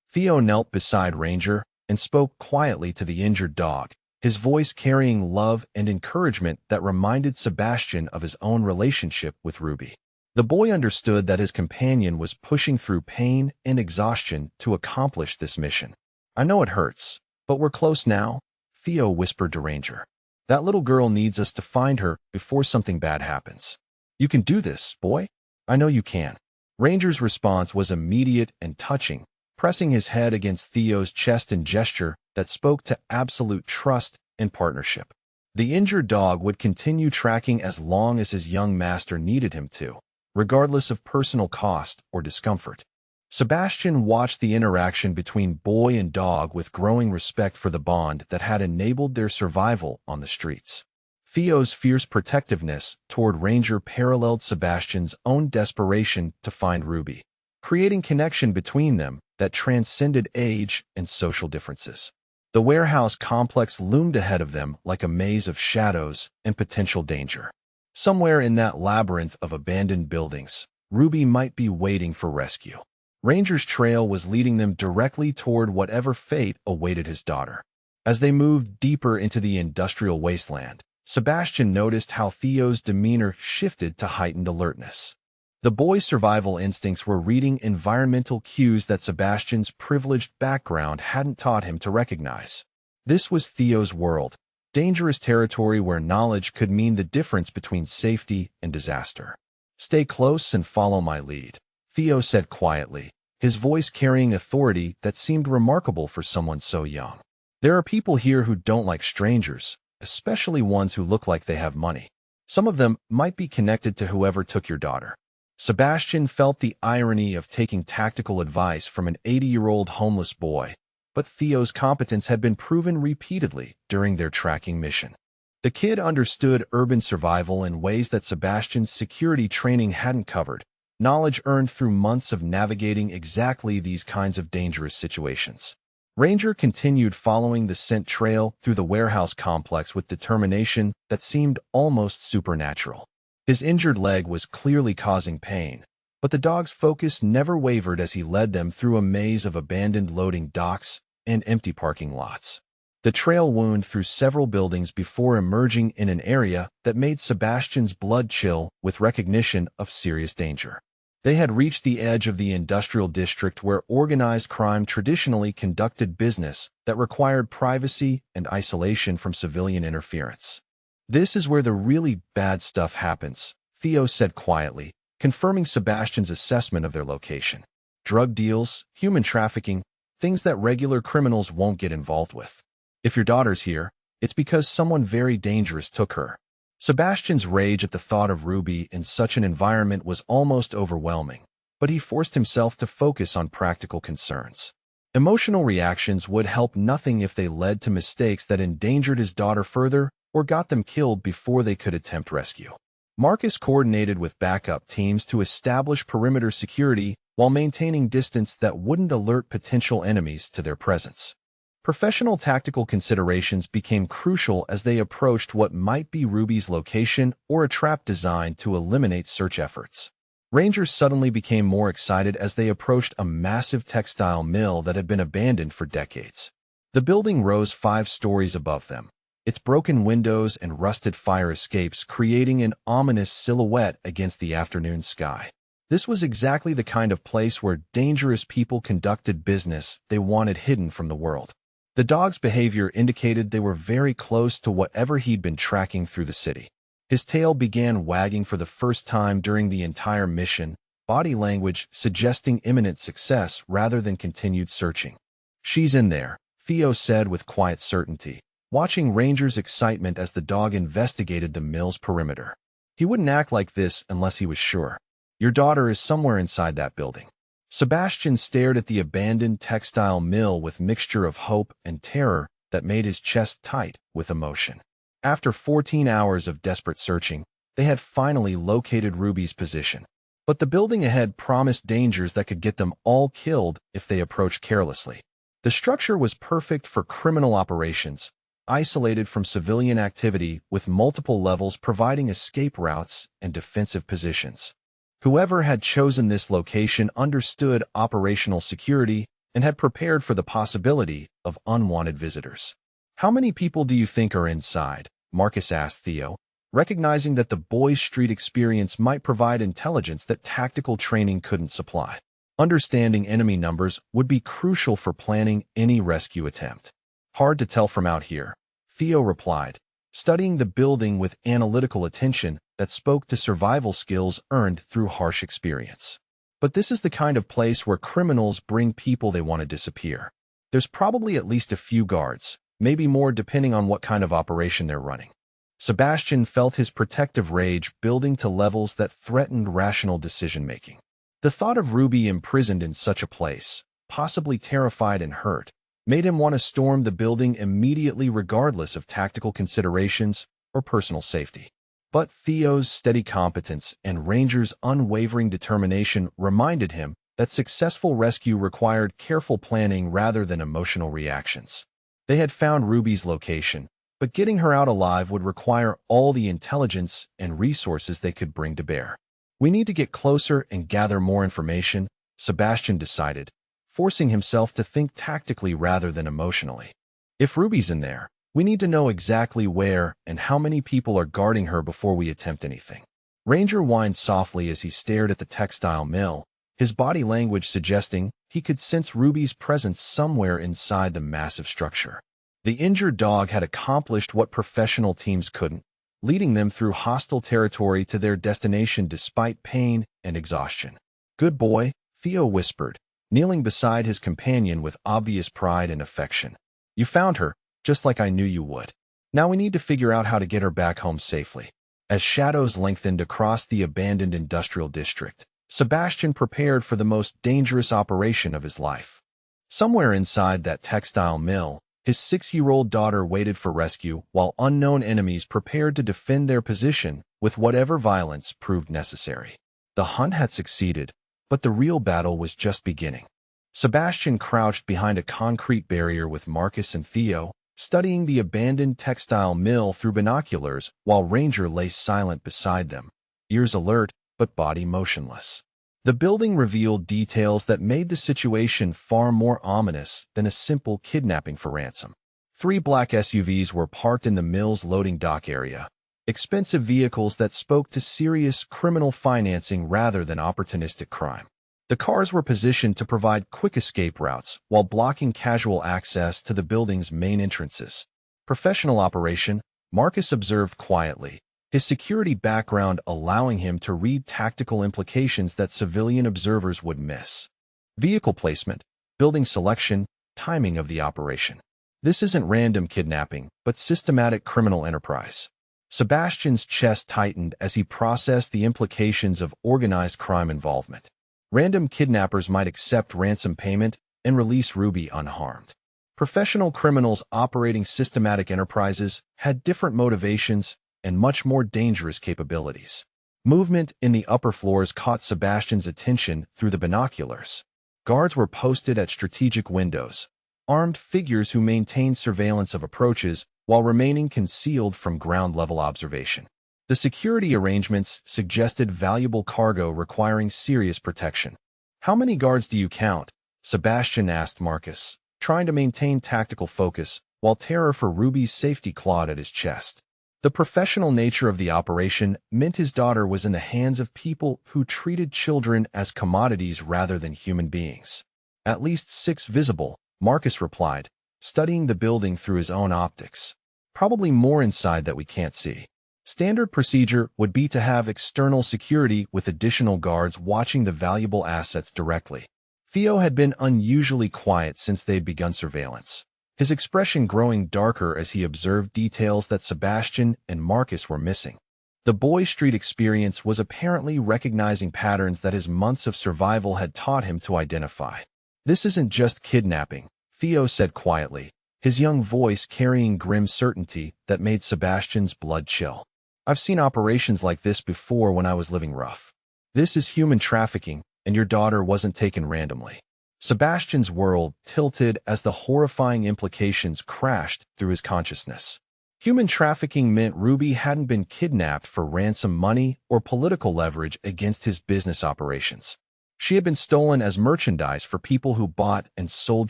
S1: Theo knelt beside Ranger and spoke quietly to the injured dog, his voice carrying love and encouragement that reminded Sebastian of his own relationship with Ruby. The boy understood that his companion was pushing through pain and exhaustion to accomplish this mission. "I know it hurts, but we're close now," Theo whispered to Ranger. "That little girl needs us to find her before something bad happens. You can do this, boy. I know you can." Ranger's response was immediate and touching, pressing his head against Theo's chest in gesture that spoke to absolute trust and partnership. The injured dog would continue tracking as long as his young master needed him to, regardless of personal cost or discomfort. Sebastian watched the interaction between boy and dog with growing respect for the bond that had enabled their survival on the streets. Theo's fierce protectiveness toward Ranger paralleled Sebastian's own desperation to find Ruby, creating connection between them that transcended age and social differences. The warehouse complex loomed ahead of them like a maze of shadows and potential danger. Somewhere in that labyrinth of abandoned buildings, Ruby might be waiting for rescue. Ranger's trail was leading them directly toward whatever fate awaited his daughter. As they moved deeper into the industrial wasteland, Sebastian noticed how Theo's demeanor shifted to heightened alertness. The boy's survival instincts were reading environmental cues that Sebastian's privileged background hadn't taught him to recognize. This was Theo's world, dangerous territory where knowledge could mean the difference between safety and disaster. "Stay close and follow my lead," Theo said quietly, his voice carrying authority that seemed remarkable for someone so young. "There are people here who don't like strangers, especially ones who look like they have money. Some of them might be connected to whoever took your daughter." Sebastian felt the irony of taking tactical advice from an 80-year-old homeless boy, but Theo's competence had been proven repeatedly during their tracking mission. The kid understood urban survival in ways that Sebastian's security training hadn't covered, knowledge earned through months of navigating exactly these kinds of dangerous situations. Ranger continued following the scent trail through the warehouse complex with determination that seemed almost supernatural. His injured leg was clearly causing pain, but the dog's focus never wavered as he led them through a maze of abandoned loading docks and empty parking lots. The trail wound through several buildings before emerging in an area that made Sebastian's blood chill with recognition of serious danger. They had reached the edge of the industrial district where organized crime traditionally conducted business that required privacy and isolation from civilian interference. "This is where the really bad stuff happens," Theo said quietly, confirming Sebastian's assessment of their location. "Drug deals, human trafficking, things that regular criminals won't get involved with. If your daughter's here, it's because someone very dangerous took her." Sebastian's rage at the thought of Ruby in such an environment was almost overwhelming, but he forced himself to focus on practical concerns. Emotional reactions would help nothing if they led to mistakes that endangered his daughter further or got them killed before they could attempt rescue. Marcus coordinated with backup teams to establish perimeter security while maintaining distance that wouldn't alert potential enemies to their presence. Professional tactical considerations became crucial as they approached what might be Ruby's location or a trap designed to eliminate search efforts. Rangers suddenly became more excited as they approached a massive textile mill that had been abandoned for decades. The building rose 5 stories above them, its broken windows and rusted fire escapes creating an ominous silhouette against the afternoon sky. This was exactly the kind of place where dangerous people conducted business they wanted hidden from the world. The dog's behavior indicated they were very close to whatever he'd been tracking through the city. His tail began wagging for the first time during the entire mission, body language suggesting imminent success rather than continued searching. "She's in there," Theo said with quiet certainty, watching Ranger's excitement as the dog investigated the mill's perimeter. He wouldn't act like this unless he was sure. "Your daughter is somewhere inside that building." Sebastian stared at the abandoned textile mill with mixture of hope and terror that made his chest tight with emotion. After 14 hours of desperate searching, they had finally located Ruby's position. But the building ahead promised dangers that could get them all killed if they approached carelessly. The structure was perfect for criminal operations, isolated from civilian activity with multiple levels providing escape routes and defensive positions. Whoever had chosen this location understood operational security and had prepared for the possibility of unwanted visitors. "How many people do you think are inside?" Marcus asked Theo, recognizing that the boy's street experience might provide intelligence that tactical training couldn't supply. Understanding enemy numbers would be crucial for planning any rescue attempt. "Hard to tell from out here," Theo replied, studying the building with analytical attention that spoke to survival skills earned through harsh experience. But this is the kind of place where criminals bring people they want to disappear. There's probably at least a few guards, maybe more depending on what kind of operation they're running. Sebastian felt his protective rage building to levels that threatened rational decision-making. The thought of Ruby imprisoned in such a place, possibly terrified and hurt, made him want to storm the building immediately regardless of tactical considerations or personal safety. But Theo's steady competence and Ranger's unwavering determination reminded him that successful rescue required careful planning rather than emotional reactions. They had found Ruby's location, but getting her out alive would require all the intelligence and resources they could bring to bear. "We need to get closer and gather more information," Sebastian decided, forcing himself to think tactically rather than emotionally. "If Ruby's in there, we need to know exactly where and how many people are guarding her before we attempt anything." Ranger whined softly as he stared at the textile mill, his body language suggesting he could sense Ruby's presence somewhere inside the massive structure. The injured dog had accomplished what professional teams couldn't, leading them through hostile territory to their destination despite pain and exhaustion. "Good boy," Theo whispered, kneeling beside his companion with obvious pride and affection. "You found her, just like I knew you would. Now we need to figure out how to get her back home safely." As shadows lengthened across the abandoned industrial district, Sebastian prepared for the most dangerous operation of his life. Somewhere inside that textile mill, his 6-year-old daughter waited for rescue while unknown enemies prepared to defend their position with whatever violence proved necessary. The hunt had succeeded, but the real battle was just beginning. Sebastian crouched behind a concrete barrier with Marcus and Theo, studying the abandoned textile mill through binoculars while Ranger lay silent beside them, ears alert but body motionless. The building revealed details that made the situation far more ominous than a simple kidnapping for ransom. 3 black SUVs were parked in the mill's loading dock area, expensive vehicles that spoke to serious criminal financing rather than opportunistic crime. The cars were positioned to provide quick escape routes while blocking casual access to the building's main entrances. "Professional operation," Marcus observed quietly, his security background allowing him to read tactical implications that civilian observers would miss. "Vehicle placement, building selection, timing of the operation. This isn't random kidnapping, but systematic criminal enterprise." Sebastian's chest tightened as he processed the implications of organized crime involvement. Random kidnappers might accept ransom payment and release Ruby unharmed. Professional criminals operating systematic enterprises had different motivations and much more dangerous capabilities. Movement in the upper floors caught Sebastian's attention through the binoculars. Guards were posted at strategic windows, armed figures who maintained surveillance of approaches while remaining concealed from ground-level observation. The security arrangements suggested valuable cargo requiring serious protection. "How many guards do you count?" Sebastian asked Marcus, trying to maintain tactical focus while terror for Ruby's safety clawed at his chest. The professional nature of the operation meant his daughter was in the hands of people who treated children as commodities rather than human beings. "At least 6 visible," Marcus replied, studying the building through his own optics. "Probably more inside that we can't see." Standard procedure would be to have external security with additional guards watching the valuable assets directly. Theo had been unusually quiet since they'd begun surveillance, his expression growing darker as he observed details that Sebastian and Marcus were missing. The Boy Street experience was apparently recognizing patterns that his months of survival had taught him to identify. "This isn't just kidnapping," Theo said quietly, his young voice carrying grim certainty that made Sebastian's blood chill. "I've seen operations like this before when I was living rough. This is human trafficking, and your daughter wasn't taken randomly." Sebastian's world tilted as the horrifying implications crashed through his consciousness. Human trafficking meant Ruby hadn't been kidnapped for ransom money or political leverage against his business operations. She had been stolen as merchandise for people who bought and sold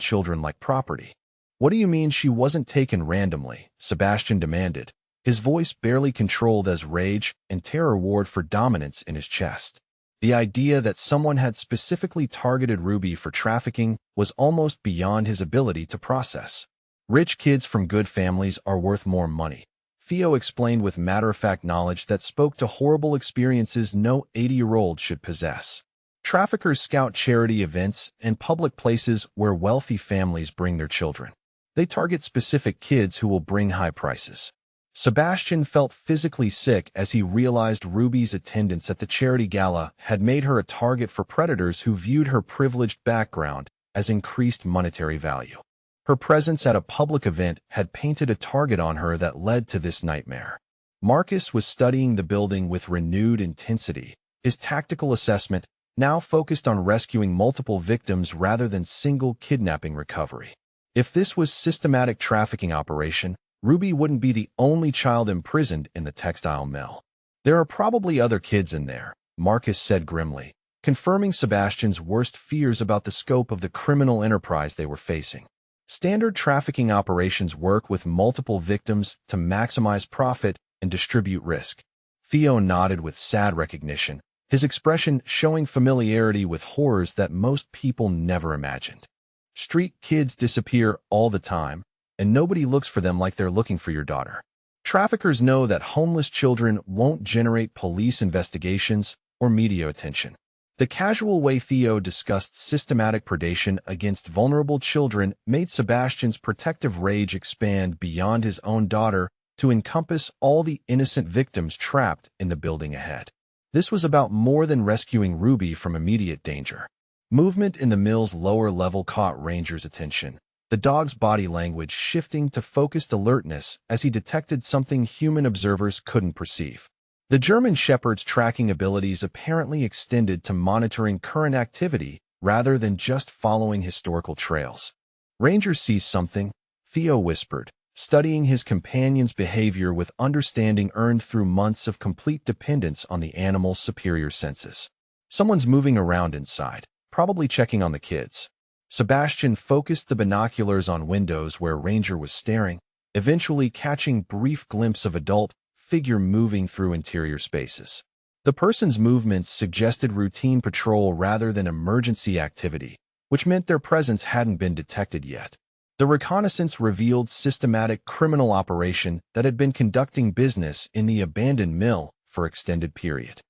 S1: children like property. "What do you mean she wasn't taken randomly?" Sebastian demanded, his voice barely controlled as rage and terror warred for dominance in his chest. The idea that someone had specifically targeted Ruby for trafficking was almost beyond his ability to process. "Rich kids from good families are worth more money," Theo explained with matter-of-fact knowledge that spoke to horrible experiences no 80-year-old should possess. Traffickers scout charity events and public places where wealthy families bring their children. They target specific kids who will bring high prices. Sebastian felt physically sick as he realized Ruby's attendance at the charity gala had made her a target for predators who viewed her privileged background as increased monetary value. Her presence at a public event had painted a target on her that led to this nightmare. Marcus was studying the building with renewed intensity, his tactical assessment now focused on rescuing multiple victims rather than single kidnapping recovery. If this was systematic trafficking operation, Ruby wouldn't be the only child imprisoned in the textile mill. There are probably other kids in there, Marcus said grimly, confirming Sebastian's worst fears about the scope of the criminal enterprise they were facing. Standard trafficking operations work with multiple victims to maximize profit and distribute risk. Theo nodded with sad recognition, his expression showing familiarity with horrors that most people never imagined. Street kids disappear all the time, and nobody looks for them like they're looking for your daughter. Traffickers know that homeless children won't generate police investigations or media attention. The casual way Theo discussed systematic predation against vulnerable children made Sebastian's protective rage expand beyond his own daughter to encompass all the innocent victims trapped in the building ahead. This was about more than rescuing Ruby from immediate danger. Movement in the mill's lower level caught Ranger's attention, the dog's body language shifting to focused alertness as he detected something human observers couldn't perceive. The German Shepherd's tracking abilities apparently extended to monitoring current activity rather than just following historical trails. Ranger sees something, Theo whispered, studying his companion's behavior with understanding earned through months of complete dependence on the animal's superior senses. Someone's moving around inside, probably checking on the kids. Sebastian focused the binoculars on windows where Ranger was staring, eventually catching brief glimpse of adult figure moving through interior spaces. The person's movements suggested routine patrol rather than emergency activity, which meant their presence hadn't been detected yet. The reconnaissance revealed systematic criminal operation that had been conducting business in the abandoned mill for extended period.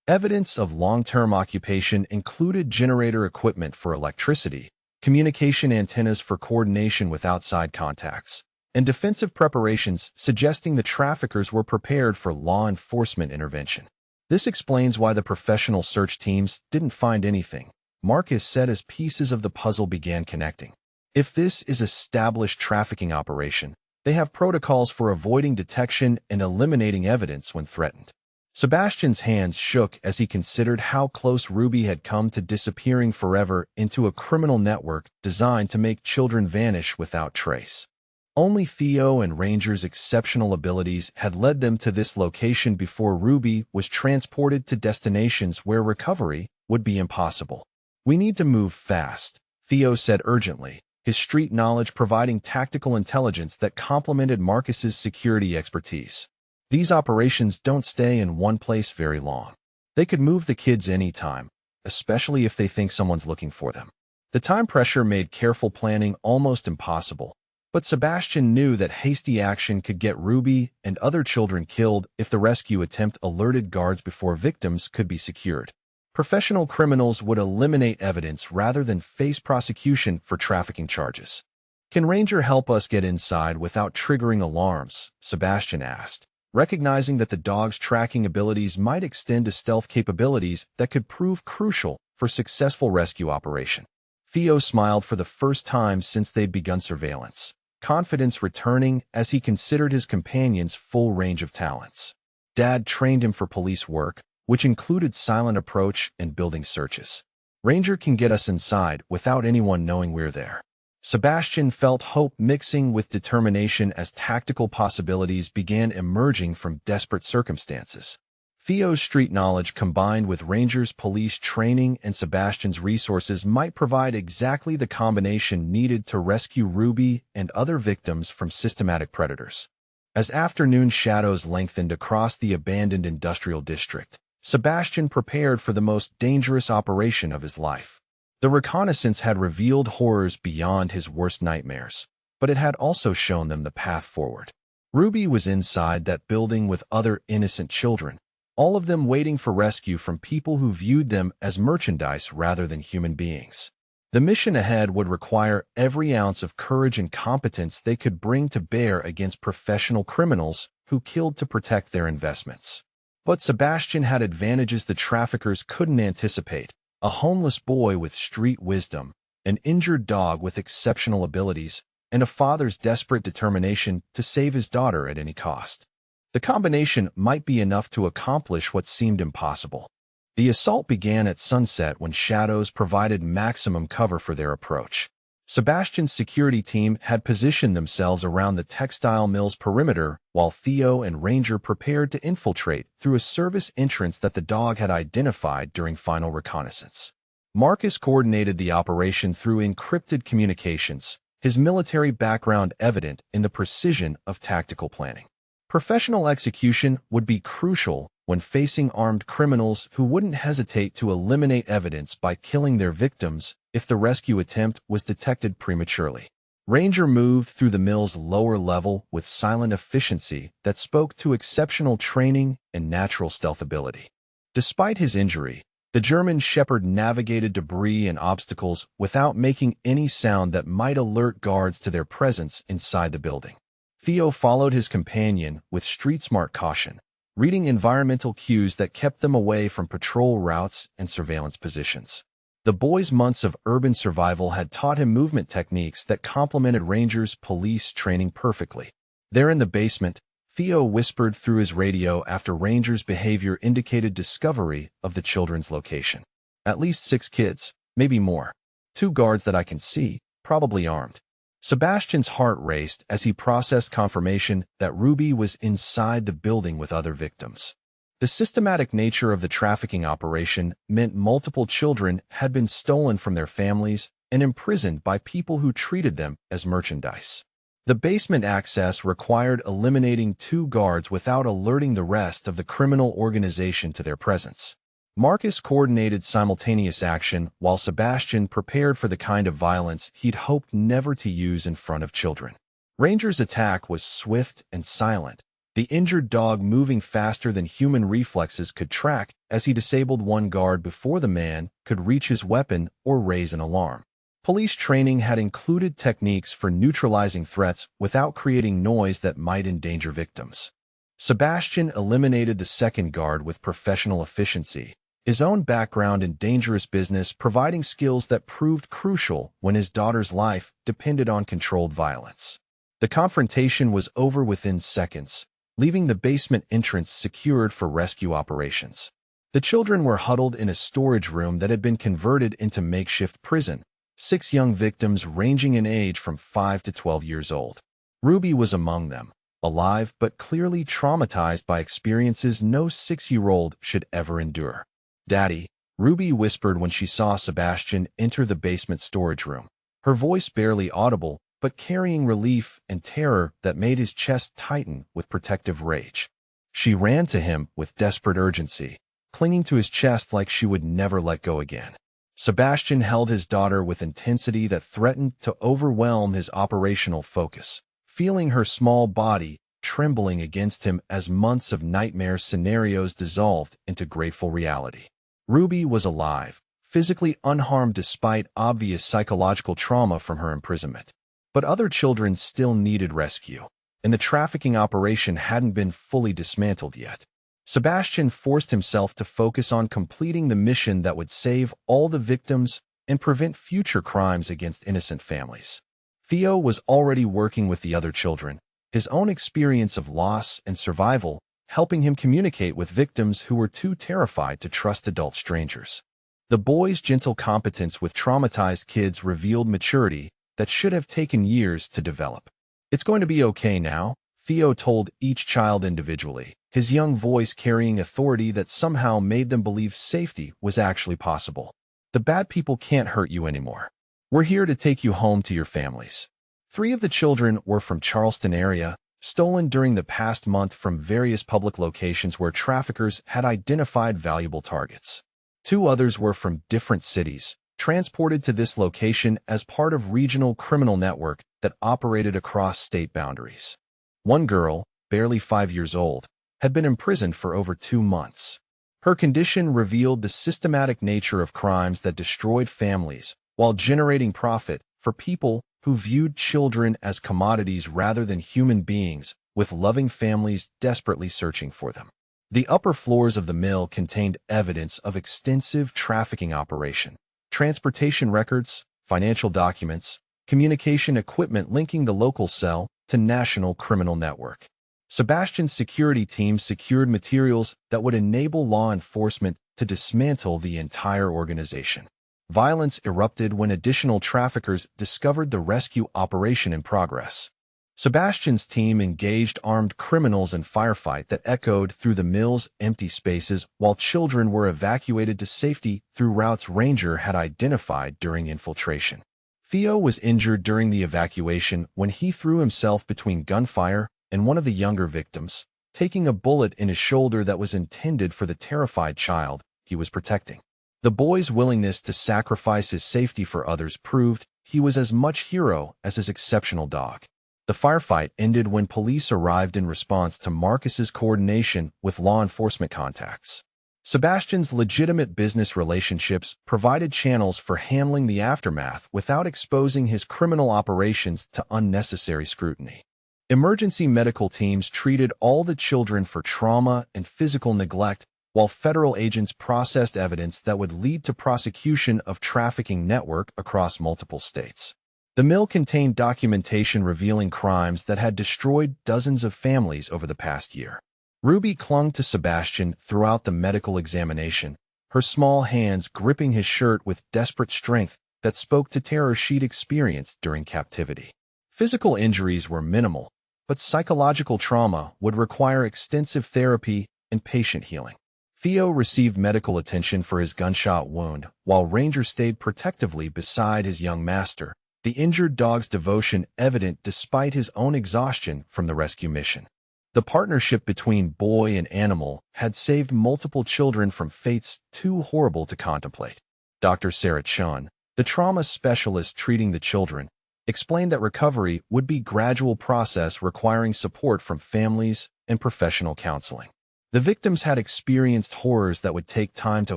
S1: Evidence of long-term occupation included generator equipment for electricity, communication antennas for coordination with outside contacts, and defensive preparations suggesting the traffickers were prepared for law enforcement intervention. This explains why the professional search teams didn't find anything, Marcus said as pieces of the puzzle began connecting. If this is established trafficking operation, they have protocols for avoiding detection and eliminating evidence when threatened. Sebastian's hands shook as he considered how close Ruby had come to disappearing forever into a criminal network designed to make children vanish without trace. Only Theo and Ranger's exceptional abilities had led them to this location before Ruby was transported to destinations where recovery would be impossible. "We need to move fast," Theo said urgently, his street knowledge providing tactical intelligence that complemented Marcus's security expertise. These operations don't stay in one place very long. They could move the kids anytime, especially if they think someone's looking for them. The time pressure made careful planning almost impossible, but Sebastian knew that hasty action could get Ruby and other children killed if the rescue attempt alerted guards before victims could be secured. Professional criminals would eliminate evidence rather than face prosecution for trafficking charges. "Can Ranger help us get inside without triggering alarms?" Sebastian asked, recognizing that the dog's tracking abilities might extend to stealth capabilities that could prove crucial for successful rescue operation. Theo smiled for the first time since they'd begun surveillance, confidence returning as he considered his companion's full range of talents. Dad trained him for police work, which included silent approach and building searches. Ranger can get us inside without anyone knowing we're there. Sebastian felt hope mixing with determination as tactical possibilities began emerging from desperate circumstances. Theo's street knowledge combined with Ranger's police training and Sebastian's resources might provide exactly the combination needed to rescue Ruby and other victims from systematic predators. As afternoon shadows lengthened across the abandoned industrial district, Sebastian prepared for the most dangerous operation of his life. The reconnaissance had revealed horrors beyond his worst nightmares, but it had also shown them the path forward. Ruby was inside that building with other innocent children, all of them waiting for rescue from people who viewed them as merchandise rather than human beings. The mission ahead would require every ounce of courage and competence they could bring to bear against professional criminals who killed to protect their investments. But Sebastian had advantages the traffickers couldn't anticipate: a homeless boy with street wisdom, an injured dog with exceptional abilities, and a father's desperate determination to save his daughter at any cost. The combination might be enough to accomplish what seemed impossible. The assault began at sunset when shadows provided maximum cover for their approach. Sebastian's security team had positioned themselves around the textile mill's perimeter, while Theo and Ranger prepared to infiltrate through a service entrance that the dog had identified during final reconnaissance. Marcus coordinated the operation through encrypted communications, his military background evident in the precision of tactical planning. Professional execution would be crucial when facing armed criminals who wouldn't hesitate to eliminate evidence by killing their victims if the rescue attempt was detected prematurely. Ranger moved through the mill's lower level with silent efficiency that spoke to exceptional training and natural stealth ability. Despite his injury, the German shepherd navigated debris and obstacles without making any sound that might alert guards to their presence inside the building. Theo followed his companion with street-smart caution, reading environmental cues that kept them away from patrol routes and surveillance positions. The boy's months of urban survival had taught him movement techniques that complemented Ranger's police training perfectly. There in the basement, Theo whispered through his radio after Ranger's behavior indicated discovery of the children's location. At least 6 kids, maybe more. 2 guards that I can see, probably armed. Sebastian's heart raced as he processed confirmation that Ruby was inside the building with other victims. The systematic nature of the trafficking operation meant multiple children had been stolen from their families and imprisoned by people who treated them as merchandise. The basement access required eliminating 2 guards without alerting the rest of the criminal organization to their presence. Marcus coordinated simultaneous action while Sebastian prepared for the kind of violence he'd hoped never to use in front of children. Ranger's attack was swift and silent, the injured dog moving faster than human reflexes could track as he disabled 1 guard before the man could reach his weapon or raise an alarm. Police training had included techniques for neutralizing threats without creating noise that might endanger victims. Sebastian eliminated the 2nd guard with professional efficiency, his own background in dangerous business providing skills that proved crucial when his daughter's life depended on controlled violence. The confrontation was over within seconds, leaving the basement entrance secured for rescue operations. The children were huddled in a storage room that had been converted into makeshift prison, 6 young victims ranging in age from 5 to 12 years old. Ruby was among them, alive but clearly traumatized by experiences no 6-year-old should ever endure. "Daddy," Ruby whispered when she saw Sebastian enter the basement storage room, her voice barely audible but carrying relief and terror that made his chest tighten with protective rage. She ran to him with desperate urgency, clinging to his chest like she would never let go again. Sebastian held his daughter with intensity that threatened to overwhelm his operational focus, feeling her small body trembling against him as months of nightmare scenarios dissolved into grateful reality. Ruby was alive, physically unharmed despite obvious psychological trauma from her imprisonment. But other children still needed rescue, and the trafficking operation hadn't been fully dismantled yet. Sebastian forced himself to focus on completing the mission that would save all the victims and prevent future crimes against innocent families. Theo was already working with the other children, his own experience of loss and survival helping him communicate with victims who were too terrified to trust adult strangers. The boy's gentle competence with traumatized kids revealed maturity that should have taken years to develop. "It's going to be okay now," Theo told each child individually, his young voice carrying authority that somehow made them believe safety was actually possible. "The bad people can't hurt you anymore. We're here to take you home to your families." 3 of the children were from Charleston area, stolen during the past month from various public locations where traffickers had identified valuable targets. 2 others were from different cities, transported to this location as part of regional criminal network that operated across state boundaries. 1 girl, barely 5 years old, had been imprisoned for over 2 months. Her condition revealed the systematic nature of crimes that destroyed families while generating profit for people who viewed children as commodities rather than human beings, with loving families desperately searching for them. The upper floors of the mill contained evidence of extensive trafficking operation, transportation records, financial documents, communication equipment linking the local cell to national criminal network. Sebastian's security team secured materials that would enable law enforcement to dismantle the entire organization. Violence erupted when additional traffickers discovered the rescue operation in progress. Sebastian's team engaged armed criminals in firefight that echoed through the mill's empty spaces while children were evacuated to safety through routes Ranger had identified during infiltration. Theo was injured during the evacuation when he threw himself between gunfire and one of the younger victims, taking a bullet in his shoulder that was intended for the terrified child he was protecting. The boy's willingness to sacrifice his safety for others proved he was as much hero as his exceptional dog. The firefight ended when police arrived in response to Marcus's coordination with law enforcement contacts. Sebastian's legitimate business relationships provided channels for handling the aftermath without exposing his criminal operations to unnecessary scrutiny. Emergency medical teams treated all the children for trauma and physical neglect, while federal agents processed evidence that would lead to prosecution of trafficking network across multiple states. The mill contained documentation revealing crimes that had destroyed dozens of families over the past year. Ruby clung to Sebastian throughout the medical examination, her small hands gripping his shirt with desperate strength that spoke to terror she'd experienced during captivity. Physical injuries were minimal, but psychological trauma would require extensive therapy and patient healing. Theo received medical attention for his gunshot wound, while Ranger stayed protectively beside his young master, the injured dog's devotion evident despite his own exhaustion from the rescue mission. The partnership between boy and animal had saved multiple children from fates too horrible to contemplate. Dr. Sarah Chun, the trauma specialist treating the children, explained that recovery would be a gradual process requiring support from families and professional counseling. The victims had experienced horrors that would take time to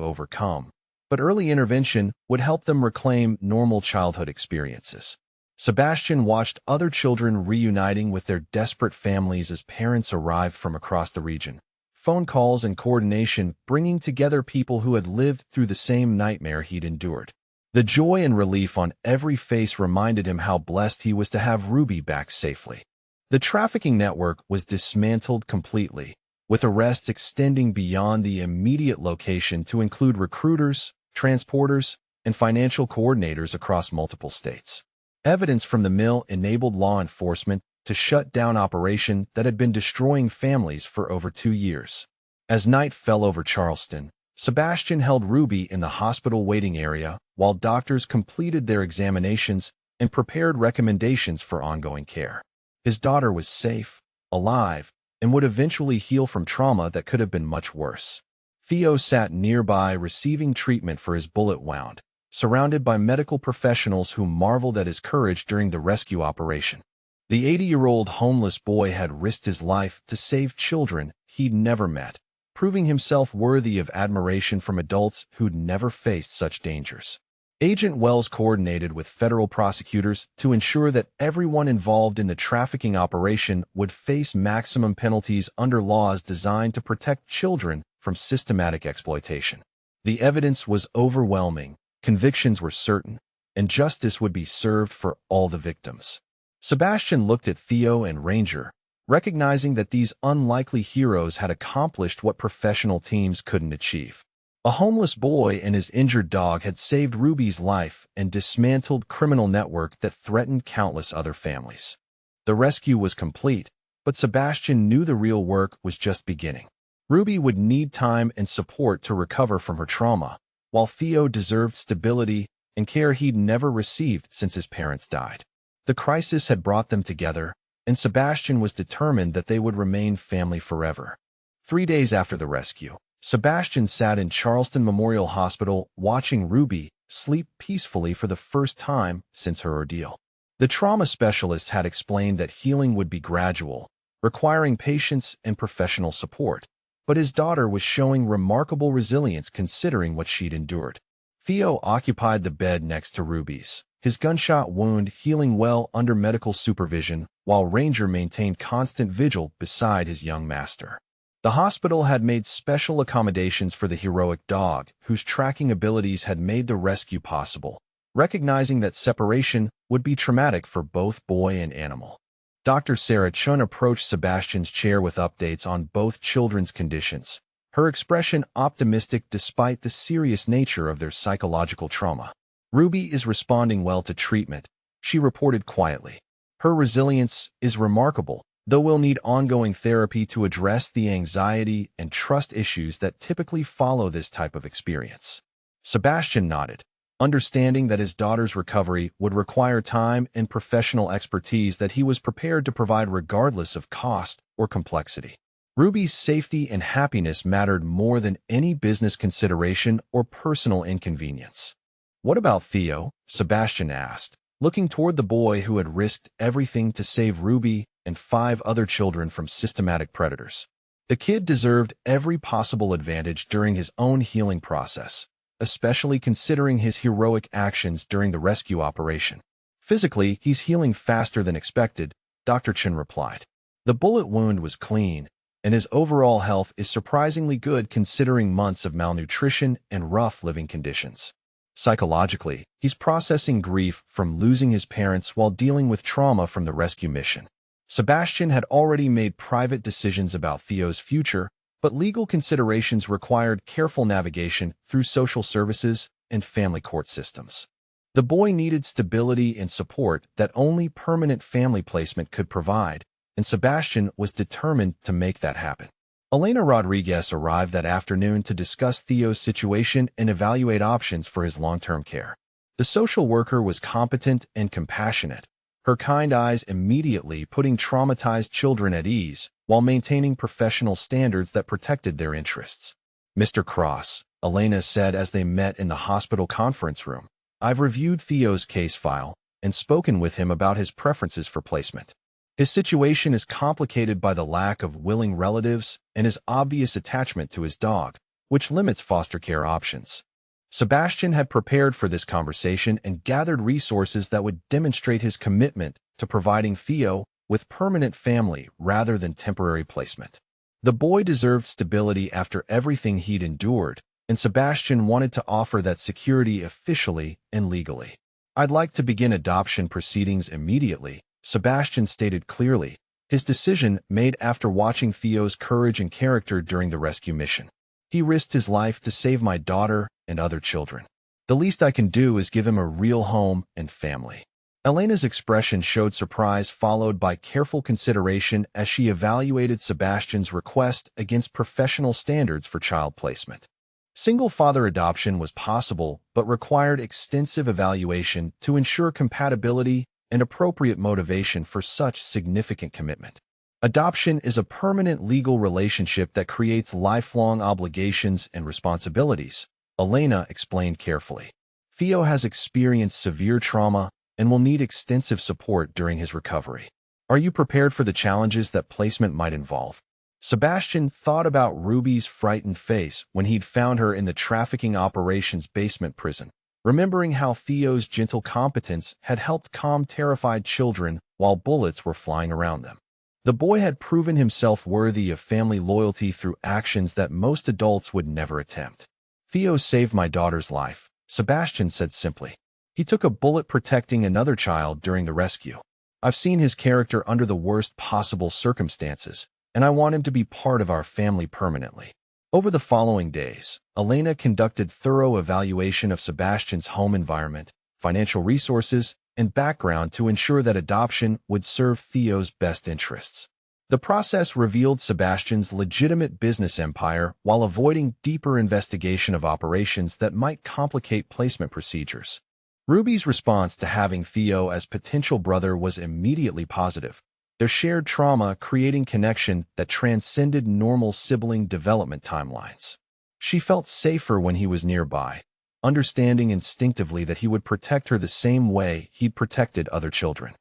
S1: overcome, but early intervention would help them reclaim normal childhood experiences. Sebastian watched other children reuniting with their desperate families as parents arrived from across the region. Phone calls and coordination bringing together people who had lived through the same nightmare he'd endured. The joy and relief on every face reminded him how blessed he was to have Ruby back safely. The trafficking network was dismantled completely, with arrests extending beyond the immediate location to include recruiters, transporters, and financial coordinators across multiple states. Evidence from the mill enabled law enforcement to shut down operation that had been destroying families for over 2 years. As night fell over Charleston, Sebastian held Ruby in the hospital waiting area while doctors completed their examinations and prepared recommendations for ongoing care. His daughter was safe, alive, and would eventually heal from trauma that could have been much worse. Theo sat nearby receiving treatment for his bullet wound, surrounded by medical professionals who marveled at his courage during the rescue operation. The 80-year-old homeless boy had risked his life to save children he'd never met, proving himself worthy of admiration from adults who'd never faced such dangers. Agent Wells coordinated with federal prosecutors to ensure that everyone involved in the trafficking operation would face maximum penalties under laws designed to protect children from systematic exploitation. The evidence was overwhelming, convictions were certain, and justice would be served for all the victims. Sebastian looked at Theo and Ranger, recognizing that these unlikely heroes had accomplished what professional teams couldn't achieve. A homeless boy and his injured dog had saved Ruby's life and dismantled criminal network that threatened countless other families. The rescue was complete, but Sebastian knew the real work was just beginning. Ruby would need time and support to recover from her trauma, while Theo deserved stability and care he'd never received since his parents died. The crisis had brought them together, and Sebastian was determined that they would remain family forever. 3 days after the rescue, Sebastian sat in Charleston Memorial Hospital watching Ruby sleep peacefully for the first time since her ordeal. The trauma specialist had explained that healing would be gradual, requiring patience and professional support. But his daughter was showing remarkable resilience considering what she'd endured. Theo occupied the bed next to Ruby's, his gunshot wound healing well under medical supervision, while Ranger maintained constant vigil beside his young master. The hospital had made special accommodations for the heroic dog, whose tracking abilities had made the rescue possible, recognizing that separation would be traumatic for both boy and animal. Dr. Sarah Chun approached Sebastian's chair with updates on both children's conditions, her expression optimistic despite the serious nature of their psychological trauma. "Ruby is responding well to treatment," she reported quietly. "Her resilience is remarkable, though we'll need ongoing therapy to address the anxiety and trust issues that typically follow this type of experience." Sebastian nodded, understanding that his daughter's recovery would require time and professional expertise that he was prepared to provide regardless of cost or complexity. Ruby's safety and happiness mattered more than any business consideration or personal inconvenience. "What about Theo?" Sebastian asked, looking toward the boy who had risked everything to save Ruby and 5 other children from systematic predators. The kid deserved every possible advantage during his own healing process, especially considering his heroic actions during the rescue operation. "Physically, he's healing faster than expected," Dr. Chen replied. "The bullet wound was clean, and his overall health is surprisingly good considering months of malnutrition and rough living conditions. Psychologically, he's processing grief from losing his parents while dealing with trauma from the rescue mission." Sebastian had already made private decisions about Theo's future, but legal considerations required careful navigation through social services and family court systems. The boy needed stability and support that only permanent family placement could provide, and Sebastian was determined to make that happen. Elena Rodriguez arrived that afternoon to discuss Theo's situation and evaluate options for his long-term care. The social worker was competent and compassionate, her kind eyes immediately putting traumatized children at ease while maintaining professional standards that protected their interests. "Mr. Cross," Elena said as they met in the hospital conference room, "I've reviewed Theo's case file and spoken with him about his preferences for placement. His situation is complicated by the lack of willing relatives and his obvious attachment to his dog, which limits foster care options." Sebastian had prepared for this conversation and gathered resources that would demonstrate his commitment to providing Theo with permanent family rather than temporary placement. The boy deserved stability after everything he'd endured, and Sebastian wanted to offer that security officially and legally. "I'd like to begin adoption proceedings immediately," Sebastian stated clearly, his decision made after watching Theo's courage and character during the rescue mission. "He risked his life to save my daughter and other children. The least I can do is give him a real home and family." Elena's expression showed surprise followed by careful consideration as she evaluated Sebastian's request against professional standards for child placement. Single-father adoption was possible but required extensive evaluation to ensure compatibility and appropriate motivation for such significant commitment. "Adoption is a permanent legal relationship that creates lifelong obligations and responsibilities," Elena explained carefully. "Theo has experienced severe trauma and will need extensive support during his recovery. Are you prepared for the challenges that placement might involve?" Sebastian thought about Ruby's frightened face when he'd found her in the trafficking operations basement prison, remembering how Theo's gentle competence had helped calm terrified children while bullets were flying around them. The boy had proven himself worthy of family loyalty through actions that most adults would never attempt. "Theo saved my daughter's life," Sebastian said simply. "He took a bullet protecting another child during the rescue. I've seen his character under the worst possible circumstances, and I want him to be part of our family permanently." Over the following days, Elena conducted thorough evaluation of Sebastian's home environment, financial resources, and background to ensure that adoption would serve Theo's best interests. The process revealed Sebastian's legitimate business empire while avoiding deeper investigation of operations that might complicate placement procedures. Ruby's response to having Theo as potential brother was immediately positive, their shared trauma creating connection that transcended normal sibling development timelines. She felt safer when he was nearby, understanding instinctively that he would protect her the same way he'd protected other children.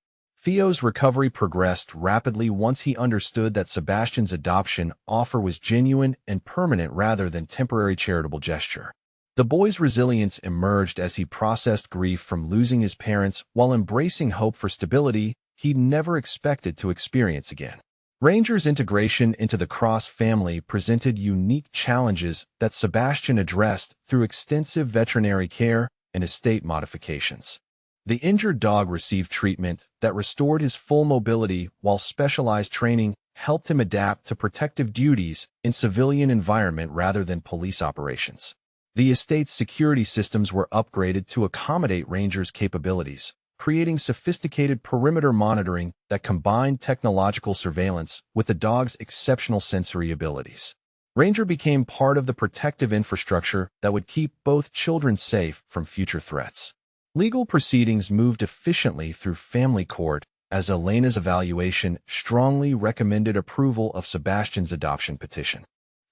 S1: Theo's recovery progressed rapidly once he understood that Sebastian's adoption offer was genuine and permanent rather than temporary charitable gesture. The boy's resilience emerged as he processed grief from losing his parents while embracing hope for stability he'd never expected to experience again. Ranger's integration into the Cross family presented unique challenges that Sebastian addressed through extensive veterinary care and estate modifications. The injured dog received treatment that restored his full mobility, while specialized training helped him adapt to protective duties in civilian environment rather than police operations. The estate's security systems were upgraded to accommodate Ranger's capabilities, creating sophisticated perimeter monitoring that combined technological surveillance with the dog's exceptional sensory abilities. Ranger became part of the protective infrastructure that would keep both children safe from future threats. Legal proceedings moved efficiently through family court as Elena's evaluation strongly recommended approval of Sebastian's adoption petition.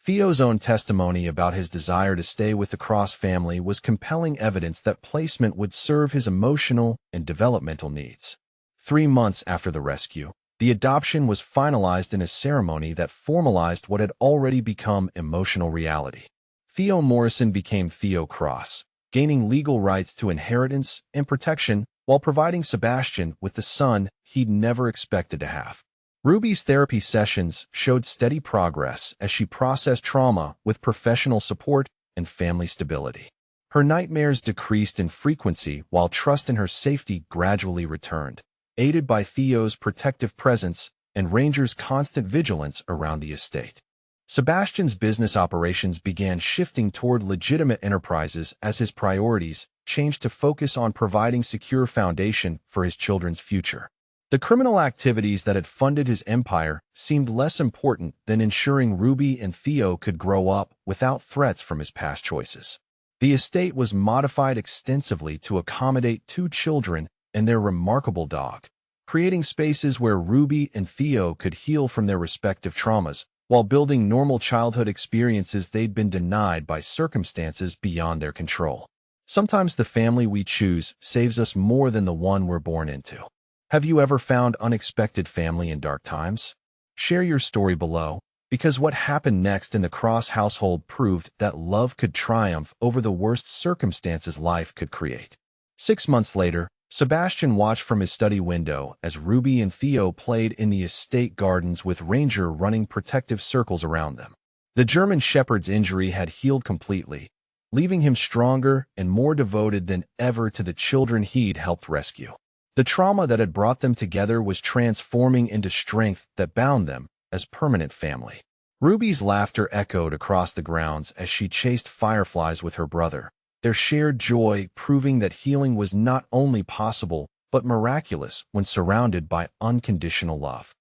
S1: Theo's own testimony about his desire to stay with the Cross family was compelling evidence that placement would serve his emotional and developmental needs. 3 months after the rescue, the adoption was finalized in a ceremony that formalized what had already become emotional reality. Theo Morrison became Theo Cross, gaining legal rights to inheritance and protection while providing Sebastian with the son he'd never expected to have. Ruby's therapy sessions showed steady progress as she processed trauma with professional support and family stability. Her nightmares decreased in frequency while trust in her safety gradually returned, aided by Theo's protective presence and Ranger's constant vigilance around the estate. Sebastian's business operations began shifting toward legitimate enterprises as his priorities changed to focus on providing secure foundation for his children's future. The criminal activities that had funded his empire seemed less important than ensuring Ruby and Theo could grow up without threats from his past choices. The estate was modified extensively to accommodate 2 children and their remarkable dog, creating spaces where Ruby and Theo could heal from their respective traumas, while building normal childhood experiences they'd been denied by circumstances beyond their control. Sometimes the family we choose saves us more than the one we're born into. Have you ever found unexpected family in dark times? Share your story below, because what happened next in the Cross household proved that love could triumph over the worst circumstances life could create. 6 months later, Sebastian watched from his study window as Ruby and Theo played in the estate gardens with Ranger running protective circles around them. The German Shepherd's injury had healed completely, leaving him stronger and more devoted than ever to the children he'd helped rescue. The trauma that had brought them together was transforming into strength that bound them as permanent family. Ruby's laughter echoed across the grounds as she chased fireflies with her brother, their shared joy proving that healing was not only possible but miraculous when surrounded by unconditional love.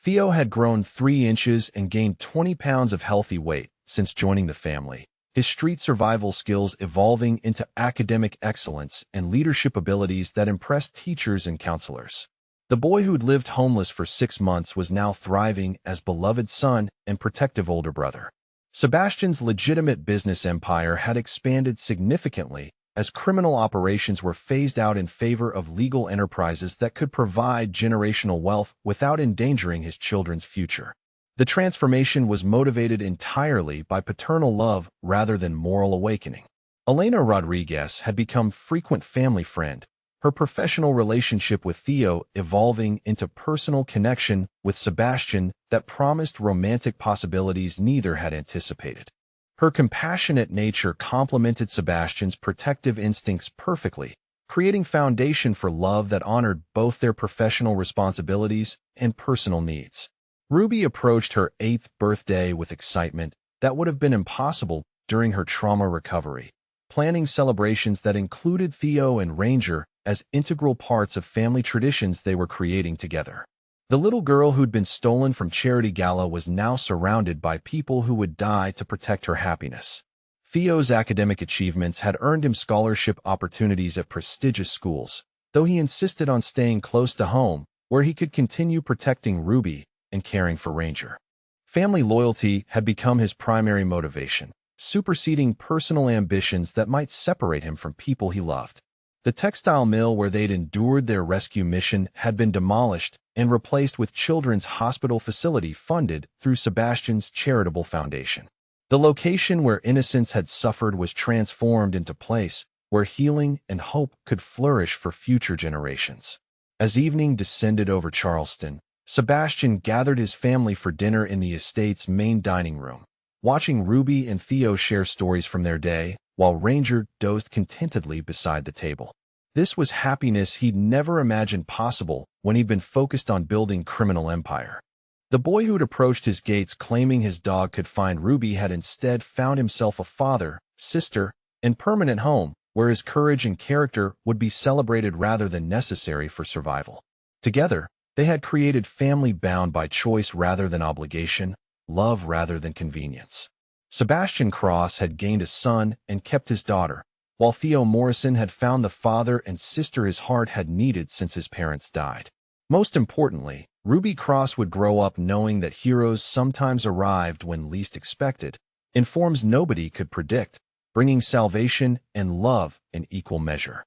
S1: Theo had grown 3 inches and gained 20 pounds of healthy weight since joining the family, his street survival skills evolving into academic excellence and leadership abilities that impressed teachers and counselors. The boy who'd lived homeless for 6 months was now thriving as beloved son and protective older brother. Sebastian's legitimate business empire had expanded significantly as criminal operations were phased out in favor of legal enterprises that could provide generational wealth without endangering his children's future. The transformation was motivated entirely by paternal love rather than moral awakening. Elena Rodriguez had become frequent family friend, her professional relationship with Theo evolving into personal connection with Sebastian that promised romantic possibilities neither had anticipated. Her compassionate nature complemented Sebastian's protective instincts perfectly, creating foundation for love that honored both their professional responsibilities and personal needs. Ruby approached her 8th birthday with excitement that would have been impossible during her trauma recovery, planning celebrations that included Theo and Ranger as integral parts of family traditions they were creating together. The little girl who'd been stolen from Charity Gala was now surrounded by people who would die to protect her happiness. Theo's academic achievements had earned him scholarship opportunities at prestigious schools, though he insisted on staying close to home, where he could continue protecting Ruby and caring for Ranger. Family loyalty had become his primary motivation, superseding personal ambitions that might separate him from people he loved. The textile mill where they'd endured their rescue mission had been demolished and replaced with children's hospital facility funded through Sebastian's charitable foundation. The location where innocence had suffered was transformed into a place where healing and hope could flourish for future generations. As evening descended over Charleston, Sebastian gathered his family for dinner in the estate's main dining room, watching Ruby and Theo share stories from their day, while Ranger dozed contentedly beside the table. This was happiness he'd never imagined possible when he'd been focused on building criminal empire. The boy who'd approached his gates claiming his dog could find Ruby had instead found himself a father, sister, and permanent home, where his courage and character would be celebrated rather than necessary for survival. Together, they had created family bound by choice rather than obligation, love rather than convenience. Sebastian Cross had gained a son and kept his daughter, while Theo Morrison had found the father and sister his heart had needed since his parents died. Most importantly, Ruby Cross would grow up knowing that heroes sometimes arrived when least expected, in forms nobody could predict, bringing salvation and love in equal measure.